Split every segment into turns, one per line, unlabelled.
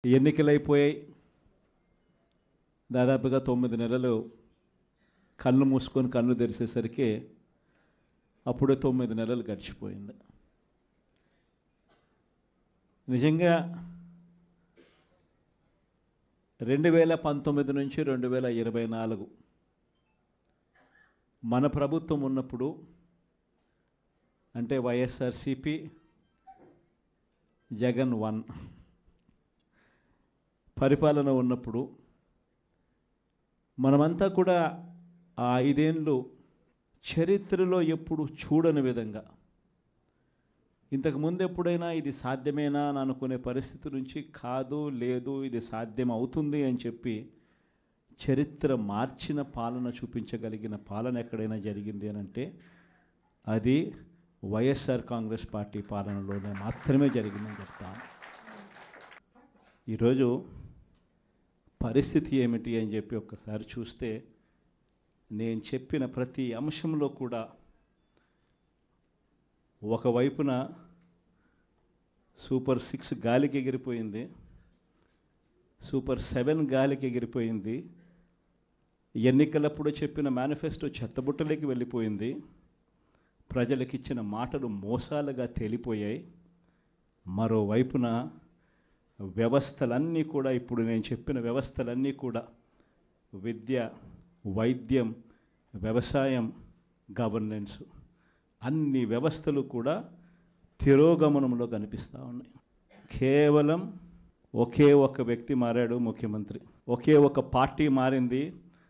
ఎన్నికలైపోయాయి. దాదాపుగా 9 నెలలు కళ్ళు మూసుకొని కళ్ళు తెరిచేసరికి అప్పుడే 9 నెలలు గడిచిపోయింది. నిజంగా 2019 నుంచి 2024 మన ప్రభుత్వం ఉన్నప్పుడు, అంటే వైఎస్ఆర్సిపి జగన్ 1 పరిపాలన ఉన్నప్పుడు మనమంతా కూడా ఆ 5 ఏళ్ళు చరిత్రలో ఎప్పుడు చూడని విధంగా, ఇంతకుముందు ఎప్పుడైనా ఇది సాధ్యమేనా అని అనుకునే పరిస్థితి నుంచి కాదు, లేదు, ఇది సాధ్యం అవుతుంది అని చెప్పి చరిత్ర మార్చిన పాలన చూపించగలిగిన పాలన ఎక్కడైనా జరిగింది అని అంటే అది వైఎస్ఆర్ కాంగ్రెస్ పార్టీ పాలనలోనే మాత్రమే జరిగిందని చెప్తాను. ఈరోజు పరిస్థితి ఏమిటి అని చెప్పి ఒక్కసారి చూస్తే, నేను చెప్పిన ప్రతి అంశంలో కూడా ఒకవైపున సూపర్ 6 గాలికి ఎగిరిపోయింది, సూపర్ 7 గాలికి ఎగిరిపోయింది, ఎన్నికలప్పుడు చెప్పిన మేనిఫెస్టో చెత్తబుట్టలోకి వెళ్ళిపోయింది, ప్రజలకిచ్చిన మాటలు మోసాలుగా తేలిపోయాయి. మరోవైపున వ్యవస్థలన్నీ కూడా, ఇప్పుడు నేను చెప్పిన వ్యవస్థలన్నీ కూడా, విద్య, వైద్యం, వ్యవసాయం, గవర్నెన్స్, అన్ని వ్యవస్థలు కూడా తిరోగమనంలో కనిపిస్తూ ఉన్నాయి. కేవలం ఒకే ఒక వ్యక్తి మారాడు, ముఖ్యమంత్రి. ఒకే ఒక పార్టీ మారింది,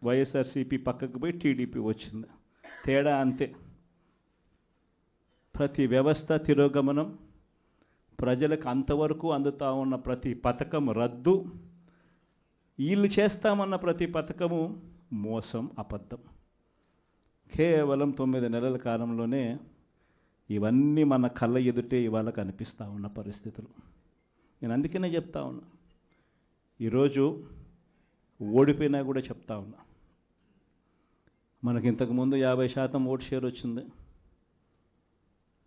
వైఎస్ఆర్సీపీ పక్కకు పోయి టీడీపీ వచ్చింది. తేడా అంతే. ప్రతి వ్యవస్థ తిరోగమనం, ప్రజలకు అంతవరకు అందుతూ ఉన్న ప్రతి పథకం రద్దు, వీళ్ళు చేస్తామన్న ప్రతి పథకము మోసం, అబద్ధం. కేవలం 9 నెలల కాలంలోనే ఇవన్నీ మన కళ్ళ ఎదుటే ఇవాళ కనిపిస్తూ ఉన్న పరిస్థితులు. నేను అందుకనే చెప్తా ఉన్నా, ఈరోజు ఓడిపోయినా కూడా చెప్తా ఉన్నా, మనకి ఇంతకుముందు 50% ఓట్ షేర్ వచ్చింది.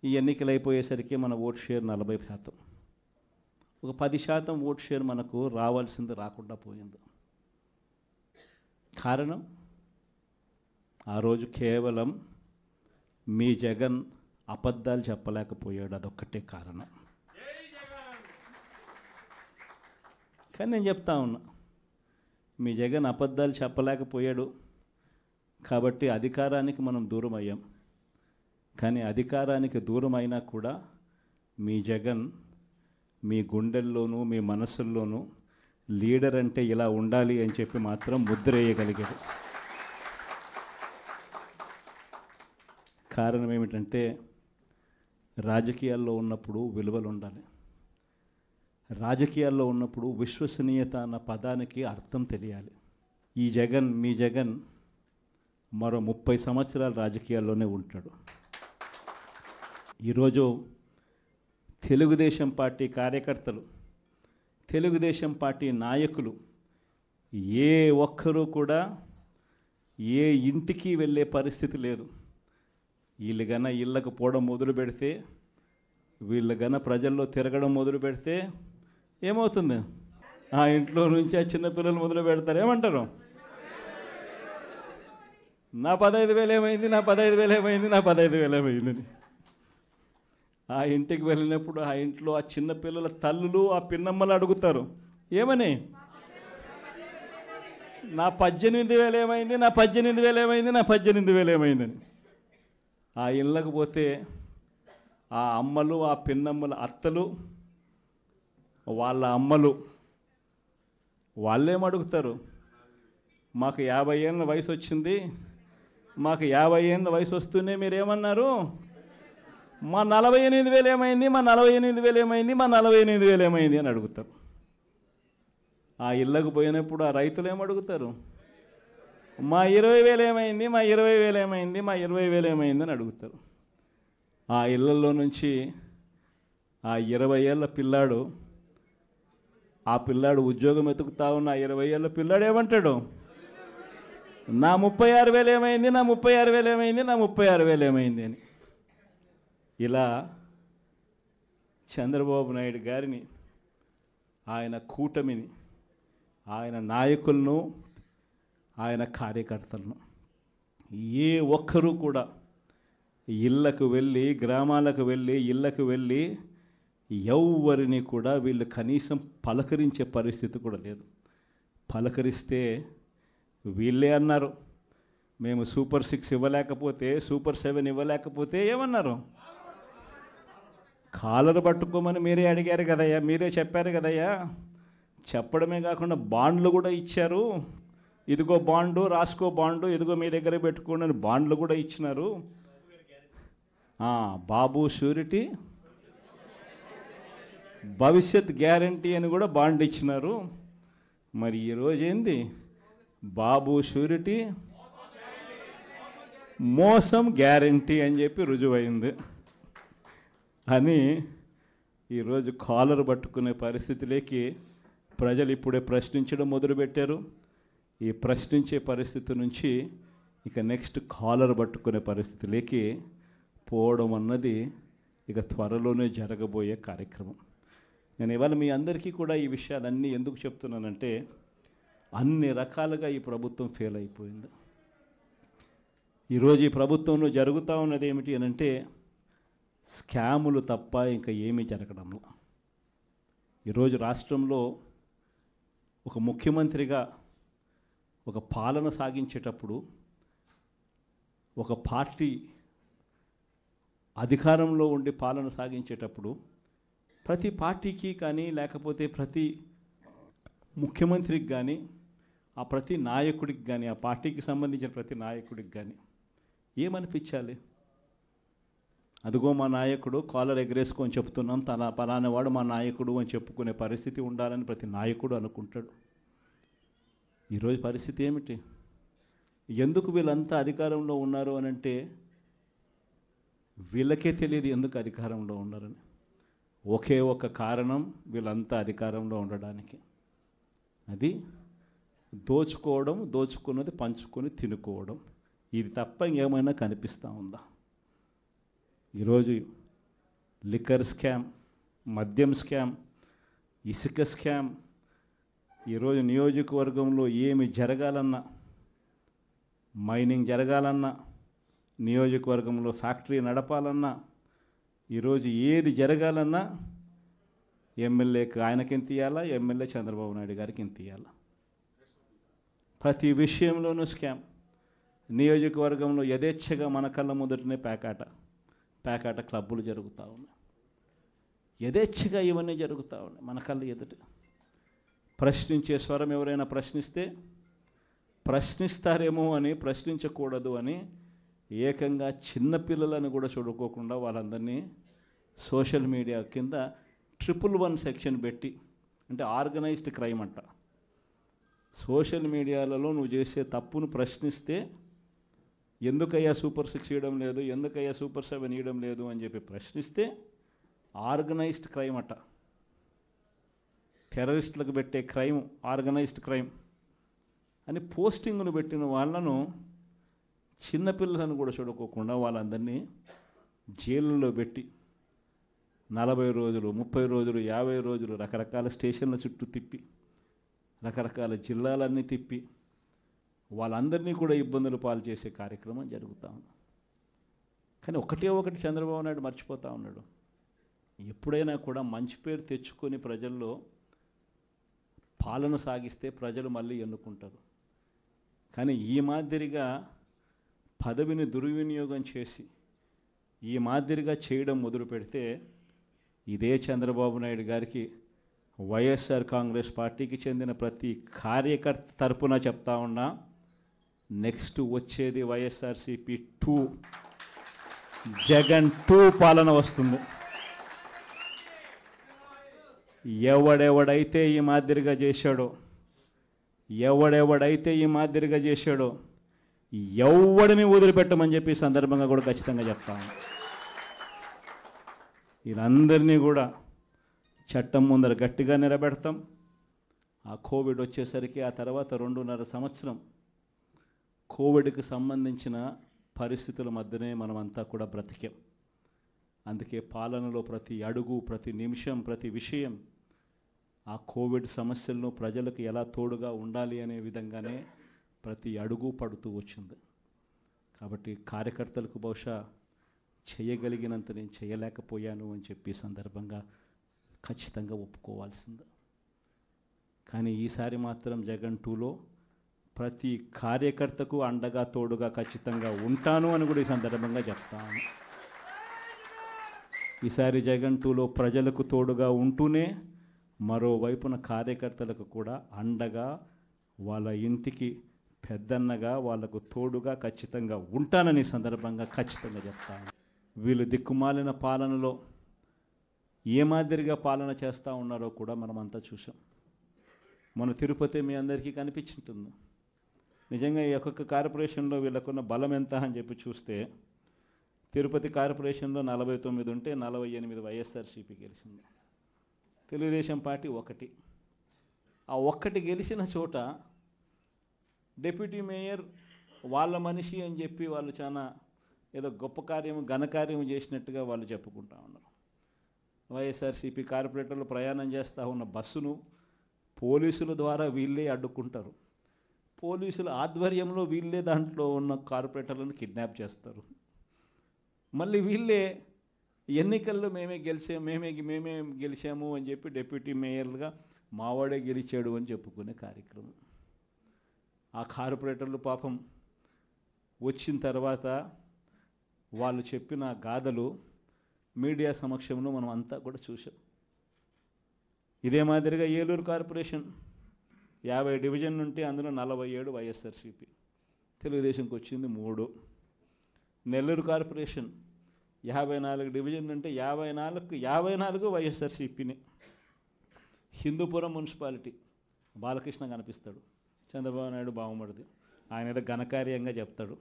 ఈ ఎన్నికలు అయిపోయేసరికి మన ఓట్ షేర్ 40%. ఒక 10% ఓట్ షేర్ మనకు రావాల్సింది రాకుండా పోయింది. కారణం, ఆ రోజు కేవలం మీ జగన్ అబద్ధాలు చెప్పలేకపోయాడు, అదొక్కటే కారణం. కానీ నేను చెప్తా ఉన్నా, మీ జగన్ అబద్ధాలు చెప్పలేకపోయాడు కాబట్టి అధికారానికి మనం దూరం అయ్యాం. కానీ అధికారానికి దూరం అయినా కూడా మీ జగన్ మీ గుండెల్లోనూ మీ మనసుల్లోనూ లీడర్ అంటే ఇలా ఉండాలి అని చెప్పి మాత్రం ముద్ర వేయగలిగారు. కారణం ఏమిటంటే, రాజకీయాల్లో ఉన్నప్పుడు విలువలు ఉండాలి. రాజకీయాల్లో ఉన్నప్పుడు విశ్వసనీయత అన్న పదానికి అర్థం తెలియాలి. ఈ జగన్, మీ జగన్ మరో 30 సంవత్సరాలు రాజకీయాల్లోనే ఉంటాడు. ఈరోజు తెలుగుదేశం పార్టీ కార్యకర్తలు, తెలుగుదేశం పార్టీ నాయకులు ఏ ఒక్కరూ కూడా ఏ ఇంటికి వెళ్ళే పరిస్థితి లేదు. వీళ్ళు గన ఇళ్ళకు పోవడం మొదలు పెడితే, వీళ్ళు గన ప్రజల్లో తిరగడం మొదలు పెడితే ఏమవుతుంది? ఆ ఇంట్లో నుంచి ఆ చిన్నపిల్లలు మొదలు పెడతారు. ఏమంటారు? నా 15,000 ఏమైంది, నా 15,000 ఏమైంది, నా 15,000 ఏమైందని. ఆ ఇంటికి వెళ్ళినప్పుడు ఆ ఇంట్లో ఆ చిన్నపిల్లల తల్లులు, ఆ పిన్నమ్మలు అడుగుతారు, ఏమని? నా 18,000 ఏమైంది, నా 18,000 ఏమైంది, నా 18,000 ఏమైందని. ఆ ఇళ్ళకు పోతే ఆ అమ్మలు, ఆ పిన్నమ్మల అత్తలు, వాళ్ళ అమ్మలు వాళ్ళేమడుగుతారు? మాకు 50 ఏళ్ళ వయసు వచ్చింది, మాకు 50 ఏళ్ళ వయసు వస్తూనే మీరేమన్నారు? మా 48,000 ఏమైంది, మా 48,000 ఏమైంది, మా 48,000 ఏమైంది అని అడుగుతారు. ఆ ఇళ్ళకు పోయినప్పుడు ఆ రైతులు ఏమడుగుతారు? మా 20,000 ఏమైంది, మా 20,000 ఏమైంది, మా 20,000 ఏమైంది అని అడుగుతారు. ఆ ఇళ్ళల్లో నుంచి ఆ 20 ఏళ్ళ పిల్లాడు, ఆ పిల్లాడు ఉద్యోగం వెతుకుతా ఉన్న ఆ 20 ఏళ్ళ పిల్లాడు ఏమంటాడు? నా 36,000 ఏమైంది, నా 36,000 ఏమైంది, నా 36,000 ఏమైంది అని. ఇలా చంద్రబాబు నాయుడు గారిని ఆయన కూటమిని, ఆయన నాయకులను, ఆయన కార్యకర్తలను ఏ ఒక్కరూ కూడా ఇళ్ళకు వెళ్ళి, గ్రామాలకు వెళ్ళి, ఇళ్ళకు వెళ్ళి ఎవరిని కూడా వీళ్ళు కనీసం పలకరించే పరిస్థితి కూడా లేదు. పలకరిస్తే వీళ్ళే అన్నారు, మేము సూపర్ 6 ఇవ్వలేకపోతే, సూపర్ 7 ఇవ్వలేకపోతే ఏమన్నారు? కాలర్ పట్టుకోమని మీరే అడిగారు కదయ్యా, మీరే చెప్పారు కదయ్యా. చెప్పడమే కాకుండా బాండ్లు కూడా ఇచ్చారు. ఇదిగో బాండు, రాసుకో బాండు, ఇదిగో మీ దగ్గర పెట్టుకోండి అని బాండ్లు కూడా ఇచ్చినారు. బాబు షూరిటీ, భవిష్యత్ గ్యారంటీ అని కూడా బాండ్ ఇచ్చినారు. మరి ఈరోజు ఏంది? బాబు షూరిటీ, మోసం గ్యారంటీ అని చెప్పి రుజువైంది అని ఈరోజు కాలర్ పట్టుకునే పరిస్థితిలోకి ప్రజలు ఇప్పుడే ప్రశ్నించడం మొదలుపెట్టారు. ఈ ప్రశ్నించే పరిస్థితి నుంచి ఇక నెక్స్ట్ కాలర్ పట్టుకునే పరిస్థితిలోకి పోవడం అన్నది ఇక త్వరలోనే జరగబోయే కార్యక్రమం. నేను ఇవాళ మీ అందరికీ కూడా ఈ విషయాలన్నీ ఎందుకు చెప్తున్నానంటే, అన్ని రకాలుగా ఈ ప్రభుత్వం ఫెయిల్ అయిపోయింది. ఈరోజు ఈ ప్రభుత్వంలో జరుగుతూ ఉన్నది ఏమిటి అని అంటే, స్కాములు తప్ప ఇంకా ఏమీ జరగడంలో. ఈరోజు రాష్ట్రంలో ఒక ముఖ్యమంత్రిగా ఒక పాలన సాగించేటప్పుడు, ఒక పార్టీ అధికారంలో ఉండి పాలన సాగించేటప్పుడు ప్రతి పార్టీకి కానీ, లేకపోతే ప్రతి ముఖ్యమంత్రికి కానీ, ఆ ప్రతి నాయకుడికి కానీ, ఆ పార్టీకి సంబంధించిన ప్రతి నాయకుడికి కానీ ఏమనిపించాలి? అదిగో మా నాయకుడు, కాలర్ ఎగరేసుకొని చెప్తున్నాం, తన పలానావాడు మా నాయకుడు అని చెప్పుకునే పరిస్థితి ఉండాలని ప్రతి నాయకుడు అనుకుంటాడు. ఈరోజు పరిస్థితి ఏమిటి? ఎందుకు వీళ్ళంతా అధికారంలో ఉన్నారు అని అంటే వీళ్ళకే తెలియదు ఎందుకు అధికారంలో ఉన్నారని. ఒకే ఒక కారణం వీళ్ళంతా అధికారంలో ఉండడానికి, అది దోచుకోవడం, దోచుకున్నది పంచుకొని తినుకోవడం. ఇది తప్ప ఇంకేమైనా కనిపిస్తూ ఉందా? ఈరోజు లిక్కర్ స్కామ్, మద్యం స్కామ్, ఇసుక స్కామ్, ఈరోజు నియోజకవర్గంలో ఏమి జరగాలన్నా, మైనింగ్ జరగాలన్నా, నియోజకవర్గంలో ఫ్యాక్టరీ నడపాలన్నా, ఈరోజు ఏది జరగాలన్నా ఎమ్మెల్యేకి ఆయనకి ఎంత ఇవ్వాలా, ఎమ్మెల్యే చంద్రబాబు నాయుడు గారికి ఎంత ఇవ్వాలా. ప్రతి విషయంలోనూ స్కామ్. నియోజకవర్గంలో యథేచ్ఛగా మన కళ్ళ ముందటనే పేకాట క్లబ్బులు జరుగుతూ ఉన్నాయి. యథేచ్ఛగా ఇవన్నీ జరుగుతూ ఉన్నాయి మన కళ్ళ ఎదుట. ప్రశ్నించే స్వరం ఎవరైనా ప్రశ్నిస్తే ప్రశ్నిస్తారేమో అని, ప్రశ్నించకూడదు అని ఏకంగా చిన్నపిల్లలను కూడా చూడుకోకుండా వాళ్ళందరినీ సోషల్ మీడియా కింద 111 సెక్షన్ పెట్టి, అంటే ఆర్గనైజ్డ్ క్రైమ్ అంట. సోషల్ మీడియాలలో నువ్వు చేసే తప్పును ప్రశ్నిస్తే ఎందుకయ్యా సూపర్ 6 ఇవ్వడం లేదు, ఎందుకయ్యా సూపర్ 7 ఇవ్వడం లేదు అని చెప్పి ప్రశ్నిస్తే ఆర్గనైజ్డ్ క్రైమ్ అట. టెర్రరిస్టులకు పెట్టే క్రైమ్ ఆర్గనైజ్డ్ క్రైమ్ అని పోస్టింగ్ను పెట్టిన వాళ్ళను, చిన్నపిల్లలను కూడా చూడుకోకుండా వాళ్ళందరినీ జైళ్ళలో పెట్టి 40 రోజులు, 30 రోజులు, 50 రోజులు రకరకాల స్టేషన్ల చుట్టూ తిప్పి, రకరకాల జిల్లాలన్నీ తిప్పి వాళ్ళందరినీ కూడా ఇబ్బందులు పాలు చేసే కార్యక్రమం జరుగుతూ ఉంది. కానీ ఒకటి చంద్రబాబు నాయుడు మర్చిపోతూ ఉన్నాడు. ఎప్పుడైనా కూడా మంచి పేరు తెచ్చుకొని ప్రజల్లో పాలన సాగిస్తే ప్రజలు మళ్ళీ ఎన్నుకుంటారు. కానీ ఈ మాదిరిగా పదవిని దుర్వినియోగం చేసి ఈ మాదిరిగా చేయడం మొదలు పెడితే ఇదే చంద్రబాబు నాయుడు గారికి వైఎస్ఆర్ కాంగ్రెస్ పార్టీకి చెందిన ప్రతి కార్యకర్త తరపున చెప్తా ఉన్నా, నెక్స్ట్ వచ్చేది వైఎస్ఆర్సీపీ 2, జగన్ 2 పాలన వస్తుంది. ఎవడెవడైతే ఈ మాదిరిగా చేశాడో, ఎవడిని వదిలిపెట్టమని చెప్పి సందర్భంగా కూడా ఖచ్చితంగా చెప్తాను. వీళ్ళందరినీ కూడా చట్టం ముందర గట్టిగా నిలబెడతాం. ఆ కోవిడ్ వచ్చేసరికి ఆ తర్వాత 2.5 సంవత్సరం కోవిడ్కి సంబంధించిన పరిస్థితుల మధ్యనే మనమంతా కూడా బ్రతికాం. అందుకే పాలనలో ప్రతి అడుగు, ప్రతి నిమిషం, ప్రతి విషయం ఆ కోవిడ్ సమస్యలను ప్రజలకు ఎలా తోడుగా ఉండాలి అనే విధంగానే ప్రతి అడుగు పడుతూ వచ్చింది. కాబట్టి కార్యకర్తలకు బహుశా చేయగలిగినంత నేను చేయలేకపోయాను అని చెప్పి సందర్భంగా ఖచ్చితంగా ఒప్పుకోవాల్సింది. కానీ ఈసారి మాత్రం జగన్ 2లో ప్రతి కార్యకర్తకు అండగా తోడుగా ఖచ్చితంగా ఉంటాను అని కూడా ఈ సందర్భంగా చెప్తాను. ఈసారి జగన్ 2లో ప్రజలకు తోడుగా ఉంటూనే మరోవైపున కార్యకర్తలకు కూడా అండగా వాళ్ళ ఇంటికి పెద్దన్నగా వాళ్ళకు తోడుగా ఖచ్చితంగా ఉంటానని సందర్భంగా ఖచ్చితంగా చెప్తాను. వీళ్ళు దిక్కుమాలిన పాలనలో ఏ మాదిరిగా పాలన చేస్తూ ఉన్నారో కూడా మనమంతా చూసాం. మన తిరుపతి మీ అందరికీ కనిపించుంటుంది. నిజంగా ఈ ఒక్కొక్క కార్పొరేషన్లో వీళ్ళకున్న బలం ఎంత అని చెప్పి చూస్తే తిరుపతి కార్పొరేషన్లో 49 ఉంటే 48 వైఎస్ఆర్సీపీ గెలిచింది. తెలుగుదేశం పార్టీ 1. ఆ 1 గెలిచిన చోట డిప్యూటీ మేయర్ వాళ్ళ మనిషి అని చెప్పి వాళ్ళు చాలా ఏదో గొప్ప కార్యము ఘనకార్యము చేసినట్టుగా వాళ్ళు చెప్పుకుంటా ఉన్నారు. వైఎస్ఆర్సీపీ కార్పొరేటర్లు ప్రయాణం చేస్తూ ఉన్న బస్సును పోలీసుల ద్వారా వీళ్ళే అడ్డుకుంటారు. పోలీసుల ఆధ్వర్యంలో వీళ్ళే దాంట్లో ఉన్న కార్పొరేటర్లను కిడ్నాప్ చేస్తారు. మళ్ళీ వీళ్ళే ఎన్నికల్లో మేమే గెలిచాము అని చెప్పి డిప్యూటీ మేయర్లుగా మావాడే గెలిచాడు అని చెప్పుకునే కార్యక్రమం. ఆ కార్పొరేటర్లు పాపం వచ్చిన తర్వాత వాళ్ళు చెప్పిన గాథలు మీడియా సమక్షంలో మనం అంతా కూడా చూసాం. ఇదే మాదిరిగా ఏలూరు కార్పొరేషన్ 50 డివిజన్ ఉంటే అందులో 47 వైఎస్ఆర్సీపీ, తెలుగుదేశంకి వచ్చింది 3. నెల్లూరు కార్పొరేషన్ 54 డివిజన్ ఉంటే 54 వైఎస్ఆర్సీపీని. హిందూపురం మున్సిపాలిటీ బాలకృష్ణ కనిపిస్తాడు, చంద్రబాబు నాయుడు బావమరిది, ఆయన ఏదో ఘనకార్యంగా చెప్తాడు.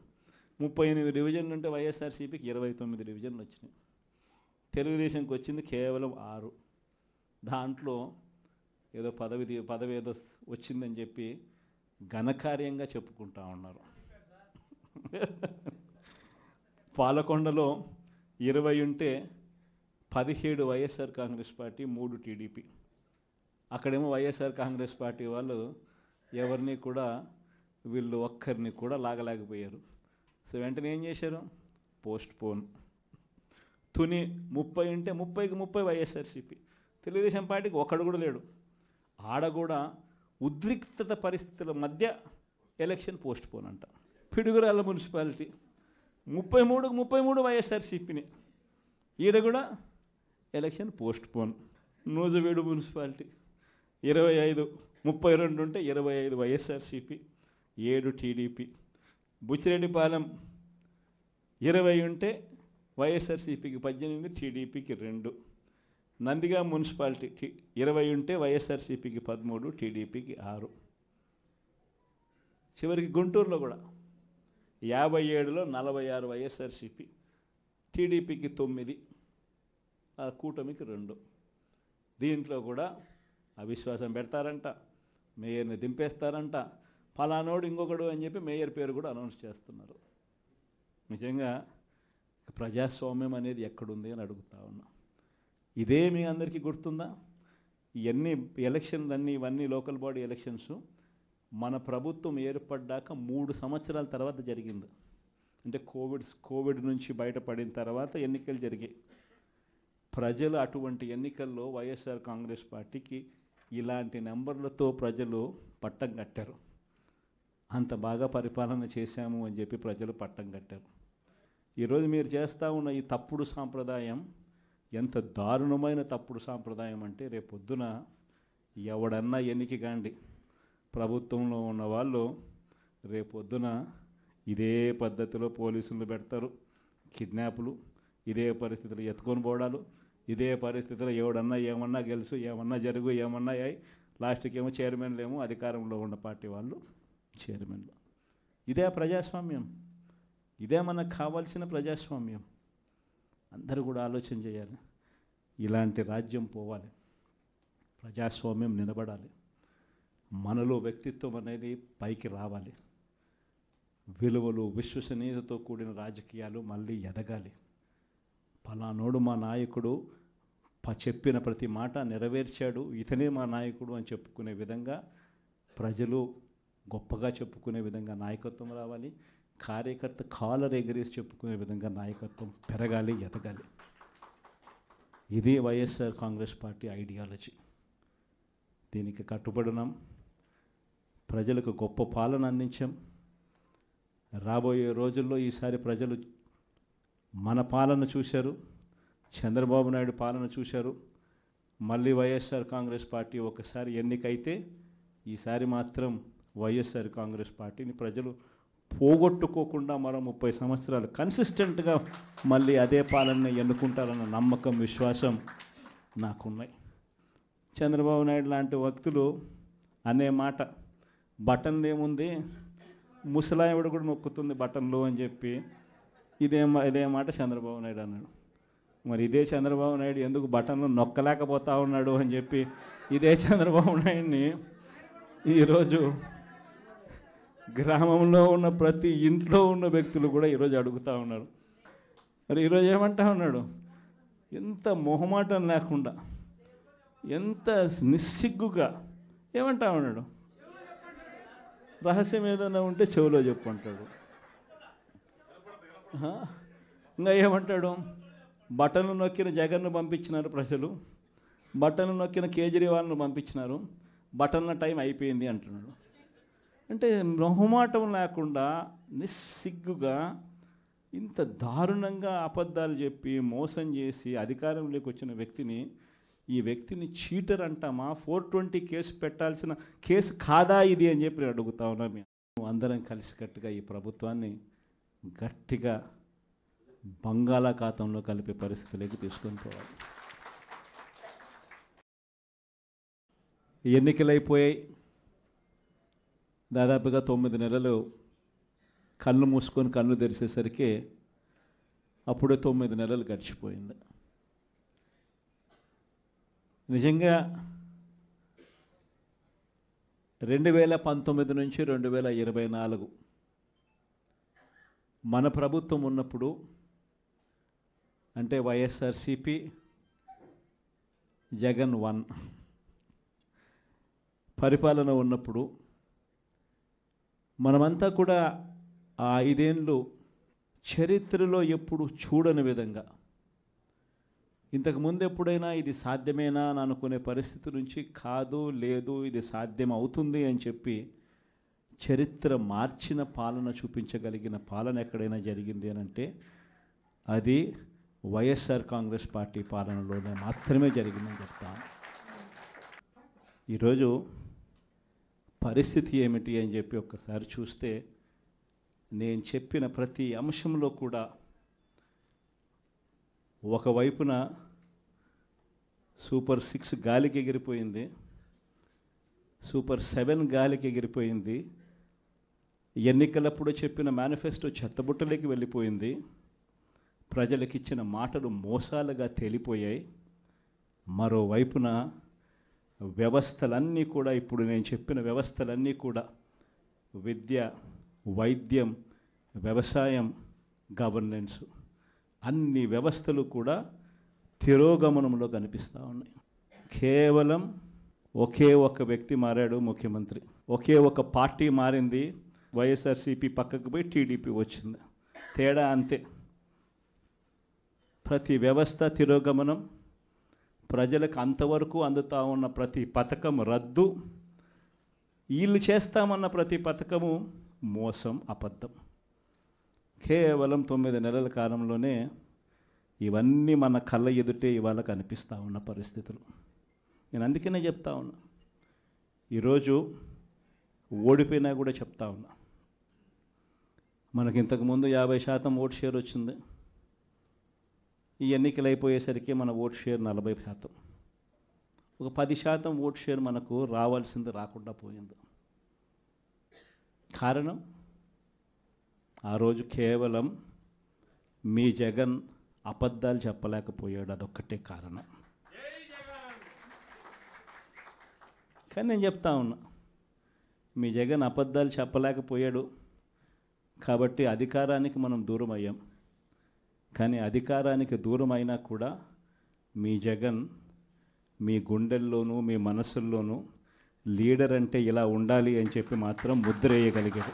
38 డివిజన్లు ఉంటే వైఎస్ఆర్సీపీకి 29 డివిజన్లు వచ్చినాయి. తెలుగుదేశంకి వచ్చింది కేవలం 6. దాంట్లో ఏదో పదవి ఏదో వచ్చిందని చెప్పి ఘనకార్యంగా చెప్పుకుంటా ఉన్నారు. పాలకొండలో 20 ఉంటే 17 వైఎస్ఆర్ కాంగ్రెస్ పార్టీ, 3 టీడీపీ. అక్కడేమో వైఎస్ఆర్ కాంగ్రెస్ పార్టీ వాళ్ళు ఎవరిని కూడా వీళ్ళు ఒక్కరిని కూడా లాగలేకపోయారు. సో వెంటనే ఏం చేశారు? Post phone. తుని 30 ఉంటే 30కి 30 వైఎస్ఆర్సీపీ. తెలుగుదేశం పార్టీకి ఒక్కడు కూడా లేడు. ఆడ కూడా ఉద్రిక్తత పరిస్థితుల మధ్య ఎలక్షన్ పోస్ట్ పోన్ అంట. పిడుగురాళ్ళ మున్సిపాలిటీ 33కి 33 వైఎస్ఆర్సీపీని, ఈడ కూడా election post phone. Nuzvid municipality 32 ఉంటే 25 వైఎస్ఆర్సీపీ, 7 టీడీపీ. బుచ్చిరెడ్డిపాలెం 20 ఉంటే వైఎస్ఆర్సీపీకి 18, టీడీపీకి 2. నందిగా మున్సిపాలిటీ 20 ఉంటే వైఎస్ఆర్సీపీకి 13, టీడీపీకి 6. చివరికి గుంటూరులో కూడా 57లో 46 వైఎస్ఆర్సీపీ, టీడీపీకి 9, ఆ కూటమికి 2. దీంట్లో కూడా అవిశ్వాసం పెడతారంట, మేయర్ని దింపేస్తారంట, ఫలానోడు ఇంకొకడు అని చెప్పి మేయర్ పేరు కూడా అనౌన్స్ చేస్తున్నారు. నిజంగా ప్రజాస్వామ్యం అనేది ఎక్కడుంది అని అడుగుతా ఉన్నా. ఇదే మీ అందరికీ గుర్తుందా? ఇవన్నీ ఎలక్షన్లన్నీ ఇవన్నీ లోకల్ బాడీ ఎలక్షన్స్ మన ప్రభుత్వం ఏర్పడ్డాక 3 సంవత్సరాల తర్వాత జరిగింది. అంటే కోవిడ్ నుంచి బయటపడిన తర్వాత ఎన్నికలు జరిగాయి. ప్రజలు అటువంటి ఎన్నికల్లో వైఎస్ఆర్ కాంగ్రెస్ పార్టీకి ఇలాంటి నెంబర్లతో ప్రజలు పట్టం కట్టారు. అంత బాగా పరిపాలన చేశాము అని చెప్పి ప్రజలు పట్టం కట్టారు. ఈరోజు మీరు చేస్తూ ఉన్న ఈ తప్పుడు సాంప్రదాయం ఎంత దారుణమైన తప్పుడు సాంప్రదాయం అంటే, రేపొద్దున ఎవడన్నా ఎన్నిక కాండి, ప్రభుత్వంలో ఉన్న వాళ్ళు రేపొద్దున ఇదే పద్ధతిలో పోలీసులు పెడతారు, కిడ్నాపులు, ఇదే పరిస్థితులు ఎత్తుకొని పోవడాలు, ఇదే పరిస్థితుల్లో ఎవడన్నా ఏమన్నా గెలుసు, ఏమన్నా జరుగు, ఏమన్నా అయ్యి లాస్ట్కి ఏమో చైర్మన్లు ఏమో అధికారంలో ఉన్న పార్టీ వాళ్ళు చైర్మన్లు. ఇదే ప్రజాస్వామ్యం, ఇదే మనకు కావాల్సిన ప్రజాస్వామ్యం. అందరూ కూడా ఆలోచన చేయాలి. ఇలాంటి రాజ్యం పోవాలి, ప్రజాస్వామ్యం నిలబడాలి, మనలో వ్యక్తిత్వం అనేది పైకి రావాలి, విలువలు విశ్వసనీయతతో కూడిన రాజకీయాలు మళ్ళీ ఎదగాలి. ఫలానోడు మా నాయకుడు చెప్పిన ప్రతి మాట నెరవేర్చాడు, ఇతనే మా నాయకుడు అని చెప్పుకునే విధంగా ప్రజలు గొప్పగా చెప్పుకునే విధంగా నాయకత్వం రావాలి. కార్యకర్త కాలర్ ఎగరేసి చెప్పుకునే విధంగా నాయకత్వం పెరగాలి, ఎదగాలి. ఇది వైఎస్ఆర్ కాంగ్రెస్ పార్టీ ఐడియాలజీ. దీనికి కట్టుబడినాం. ప్రజలకు గొప్ప పాలన అందించాం. రాబోయే రోజుల్లో ఈసారి ప్రజలు మన పాలన చూశారు, చంద్రబాబు నాయుడు పాలన చూశారు. మళ్ళీ వైఎస్ఆర్ కాంగ్రెస్ పార్టీ ఒకసారి ఎన్నికైతే ఈసారి మాత్రం వైఎస్ఆర్ కాంగ్రెస్ పార్టీని ప్రజలు పోగొట్టుకోకుండా మరో 30 సంవత్సరాలు కన్సిస్టెంట్గా మళ్ళీ అదే పాలనని ఎన్నుకుంటారన్న నమ్మకం, విశ్వాసం నాకున్నాయి. చంద్రబాబు నాయుడు లాంటి వ్యక్తులు అనే మాట, బటన్లు ఏముంది, ముసలావిడ కూడా నొక్కుతుంది బటన్లు అని చెప్పి ఇదే మాట చంద్రబాబు నాయుడు అన్నాడు. మరి ఇదే చంద్రబాబు నాయుడు ఎందుకు బటన్లు నొక్కలేకపోతా ఉన్నాడు అని చెప్పి ఇదే చంద్రబాబు నాయుడిని ఈరోజు గ్రామంలో ఉన్న ప్రతి ఇంట్లో ఉన్న వ్యక్తులు కూడా ఈరోజు అడుగుతూ ఉన్నారు. మరి ఈరోజు ఏమంటా ఉన్నాడు, ఎంత మొహమాటం లేకుండా, ఎంత నిస్సిగ్గుగా ఏమంటా ఉన్నాడు, రహస్యం ఏదైనా ఉంటే చెవిలో చెప్పు అంటాడు. ఇంకా ఏమంటాడు, బటన్లు నొక్కిన జగన్ను పంపించినారు ప్రజలు, బటన్లు నొక్కిన కేజ్రీవాల్ను పంపించినారు, బటన్ల టైం అయిపోయింది అంటున్నాడు. అంటే మొహమాటం లేకుండా నిస్సిగ్గుగా ఇంత దారుణంగా అబద్ధాలు చెప్పి మోసం చేసి అధికారంలోకి వచ్చిన వ్యక్తిని, ఈ వ్యక్తిని చీటర్ అంటామా, 420 కేసు పెట్టాల్సిన కేసు కాదా ఇది అని చెప్పి అడుగుతా ఉన్నాం. అందరం కలిసికట్టుగా ఈ ప్రభుత్వాన్ని గట్టిగా బంగాళాఖాతంలో కలిపే పరిస్థితిలోకి తీసుకొని పోవాలి. ఎన్నికలైపోయాయి. దాదాపుగా 9 నెలలు కళ్ళు మూసుకొని కళ్ళు తెరిచేసరికి అప్పుడే 9 నెలలు గడిచిపోయింది. నిజంగా 2019 నుంచి 2024 మన ప్రభుత్వం ఉన్నప్పుడు, అంటే వైఎస్ఆర్సిపి జగన్ 1 పరిపాలన ఉన్నప్పుడు మనమంతా కూడా ఆ 5 ఏళ్ళు చరిత్రలో ఎప్పుడు చూడని విధంగా, ఇంతకుముందు ఎప్పుడైనా ఇది సాధ్యమేనా అని అనుకునే పరిస్థితి నుంచి కాదు, లేదు, ఇది సాధ్యం అవుతుంది అని చెప్పి చరిత్ర మార్చిన పాలన చూపించగలిగిన పాలన ఎక్కడైనా జరిగింది అని అంటే అది వైఎస్ఆర్ కాంగ్రెస్ పార్టీ పాలనలోనే మాత్రమే జరిగిందని చెప్తాను. ఈరోజు పరిస్థితి ఏమిటి అని చెప్పి ఒక్కసారి చూస్తే, నేను చెప్పిన ప్రతి అంశంలో కూడా ఒకవైపున సూపర్ 6 గాలికి ఎగిరిపోయింది, సూపర్ 7 గాలికి ఎగిరిపోయింది, ఎన్నికలప్పుడు చెప్పిన మేనిఫెస్టో చెత్తబుట్టలోకి వెళ్ళిపోయింది, ప్రజలకు ఇచ్చిన మాటలు మోసాలుగా తేలిపోయాయి. మరోవైపున వ్యవస్థలన్నీ కూడా, ఇప్పుడు నేను చెప్పిన వ్యవస్థలన్నీ కూడా, విద్య, వైద్యం, వ్యవసాయం, గవర్నెన్స్, అన్ని వ్యవస్థలు కూడా తిరోగమనంలో కనిపిస్తూ ఉన్నాయి. కేవలం ఒకే ఒక వ్యక్తి మారాడు, ముఖ్యమంత్రి. ఒకే ఒక పార్టీ మారింది, వైఎస్ఆర్సీపీ పక్కకు పోయి టీడీపీ వచ్చింది. తేడా అంతే. ప్రతి వ్యవస్థ తిరోగమనం, ప్రజలకు అంతవరకు అందుతూ ఉన్న ప్రతి పథకం రద్దు, వీళ్ళు చేస్తామన్న ప్రతి పథకము మోసం, అబద్ధం. కేవలం 9 నెలల కాలంలోనే ఇవన్నీ మన కళ్ళ ఎదుటే ఇవాళ కనిపిస్తూ ఉన్న పరిస్థితులు. నేను అందుకనే చెప్తా ఉన్నా, ఈరోజు ఓడిపోయినా కూడా చెప్తా ఉన్నా, మనకి ఇంతకుముందు 50% ఓట్ షేర్ వచ్చింది. ఈ ఎన్నికలు అయిపోయేసరికి మన ఓట్ షేర్ 40%. ఒక 10% ఓట్ షేర్ మనకు రావాల్సింది రాకుండా పోయింది. కారణం, ఆ రోజు కేవలం మీ జగన్ అబద్ధాలు చెప్పలేకపోయాడు, అదొక్కటే కారణం. కానీ నేను చెప్తా ఉన్నా, మీ జగన్ అబద్ధాలు చెప్పలేకపోయాడు కాబట్టి అధికారానికి మనం దూరం అయ్యాం. కానీ అధికారానికి దూరం అయినా కూడా మీ జగన్ మీ గుండెల్లోనూ మీ మనసుల్లోనూ లీడర్ అంటే ఇలా ఉండాలి అని చెప్పి మాత్రం ముద్ర వేయగలిగాడు.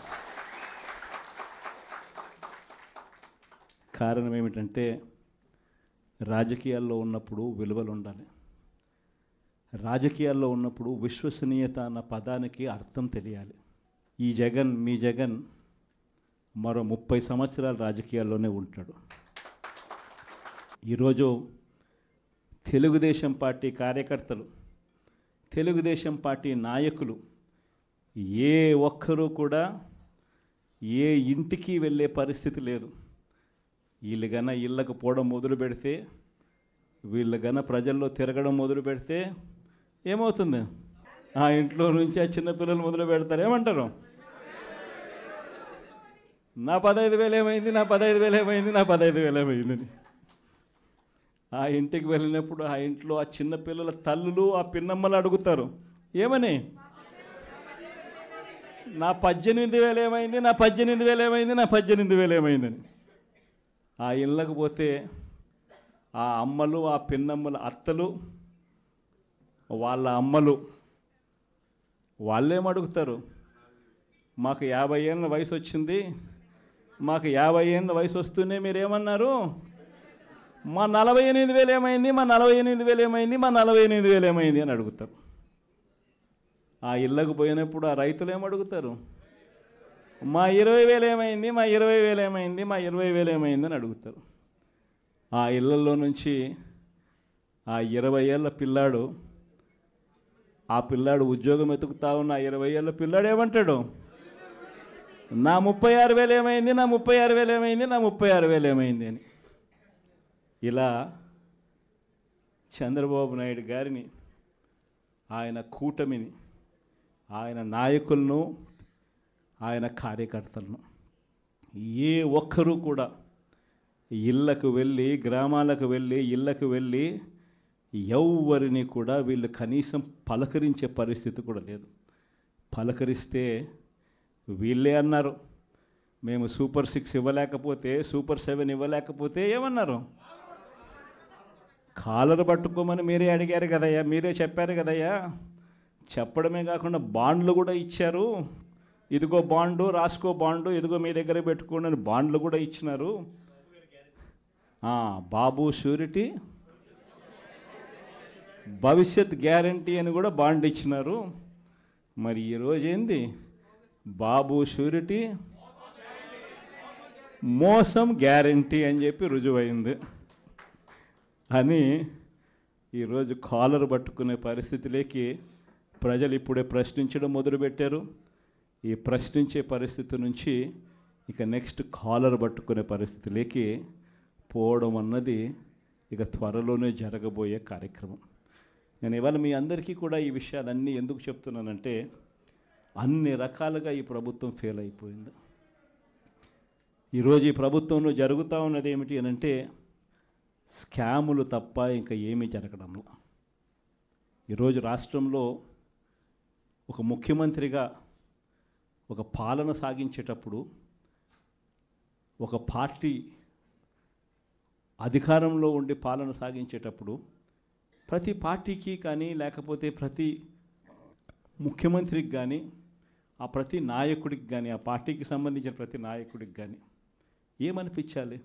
కారణం ఏమిటంటే రాజకీయాల్లో ఉన్నప్పుడు విలువలు ఉండాలి. రాజకీయాల్లో ఉన్నప్పుడు విశ్వసనీయత అన్న పదానికి అర్థం తెలియాలి. ఈ జగన్, మీ జగన్ మరో 30 సంవత్సరాలు రాజకీయాల్లోనే ఉంటాడు. ఈరోజు తెలుగుదేశం పార్టీ కార్యకర్తలు, తెలుగుదేశం పార్టీ నాయకులు ఏ ఒక్కరూ కూడా ఏ ఇంటికి వెళ్ళే పరిస్థితి లేదు. వీళ్ళు గన ఇళ్ళకు పోవడం మొదలు పెడితే, వీళ్ళు గన ప్రజల్లో తిరగడం మొదలు పెడితే ఏమవుతుంది? ఆ ఇంట్లో నుంచి ఆ చిన్నపిల్లలు మొదలు పెడతారు. ఏమంటారు? నా 15,000 ఏమైంది, నా 15,000 ఏమైంది, నా 15,000 ఏమైందని. ఆ ఇంటికి వెళ్ళినప్పుడు ఆ ఇంట్లో ఆ చిన్నపిల్లల తల్లులు, ఆ పిన్నమ్మలు అడుగుతారు, ఏమని? నా 18,000 ఏమైంది, నా 18,000 ఏమైంది, నా 18,000 ఏమైందని. ఆ ఇళ్ళకు పోతే ఆ అమ్మలు, ఆ పిన్నమ్మల అత్తలు, వాళ్ళ అమ్మలు వాళ్ళేమడుగుతారు? మాకు 50 ఏళ్ళ వయసు వచ్చింది, మాకు 50 ఏళ్ళ వయసు వస్తూనే మీరేమన్నారు? మా 48,000 ఏమైంది, మా 48,000 ఏమైంది, మా 48,000 ఏమైంది అని అడుగుతారు. ఆ ఇళ్ళకు పోయినప్పుడు ఆ రైతులు ఏమడుగుతారు? మా 20,000 ఏమైంది, మా 20,000 ఏమైంది, మా 20,000 ఏమైంది అని అడుగుతారు. ఆ ఇళ్ళల్లో నుంచి ఆ 20 ఏళ్ళ పిల్లాడు, ఆ పిల్లాడు ఉద్యోగం వెతుకుతా ఉన్న 20 ఏళ్ళ పిల్లాడు ఏమంటాడు? నా 36,000 ఏమైంది, నా 36,000 ఏమైంది, నా 36,000 ఏమైంది అని. ఇలా చంద్రబాబు నాయుడు గారిని, ఆయన కూటమిని, ఆయన నాయకులను, ఆయన కార్యకర్తలను ఏ ఒక్కరూ కూడా ఇళ్ళకు వెళ్ళి, గ్రామాలకు వెళ్ళి, ఇళ్ళకు వెళ్ళి ఎవరిని కూడా వీళ్ళు కనీసం పలకరించే పరిస్థితి కూడా లేదు. పలకరిస్తే వీళ్ళే అన్నారు, మేము సూపర్ 6 ఇవ్వలేకపోతే, సూపర్ 7 ఇవ్వలేకపోతే ఏమన్నారు? కాలర్ పట్టుకోమని మీరే అడిగారు కదయ్యా, మీరే చెప్పారు కదయ్యా. చెప్పడమే కాకుండా బాండ్లు కూడా ఇచ్చారు. ఇదిగో బాండు, రాసుకో బాండు, ఇదిగో మీ దగ్గర పెట్టుకోండి అని బాండ్లు కూడా ఇచ్చినారు. బాబు షూరిటీ, భవిష్యత్ గ్యారంటీ అని కూడా బాండ్ ఇచ్చినారు. మరి ఈరోజు ఏంది? బాబు షూరిటీ, మోసం గ్యారంటీ అని చెప్పి రుజువైంది అని ఈరోజు కాలర్ పట్టుకునే పరిస్థితిలోకి ప్రజలు ఇప్పుడే ప్రశ్నించడం మొదలుపెట్టారు. ఈ ప్రశ్నించే పరిస్థితి నుంచి ఇక నెక్స్ట్ కాలర్ పట్టుకునే పరిస్థితిలోకి పోవడం అన్నది ఇక త్వరలోనే జరగబోయే కార్యక్రమం. నేను ఇవాళ మీ అందరికీ కూడా ఈ విషయాలన్నీ ఎందుకు చెప్తున్నానంటే, అన్ని రకాలుగా ఈ ప్రభుత్వం ఫెయిల్ అయిపోయింది. ఈరోజు ఈ ప్రభుత్వంలో జరుగుతూ ఉన్నది ఏమిటి అని అంటే, స్కాములు తప్ప ఇంకా ఏమీ జరగడంలో. ఈరోజు రాష్ట్రంలో ఒక ముఖ్యమంత్రిగా ఒక పాలన సాగించేటప్పుడు, ఒక పార్టీ అధికారంలో ఉండి పాలన సాగించేటప్పుడు ప్రతి పార్టీకి కానీ, లేకపోతే ప్రతి ముఖ్యమంత్రికి కానీ, ఆ ప్రతి నాయకుడికి కానీ, ఆ పార్టీకి సంబంధించిన ప్రతి నాయకుడికి కానీ ఏమనిపించాలి?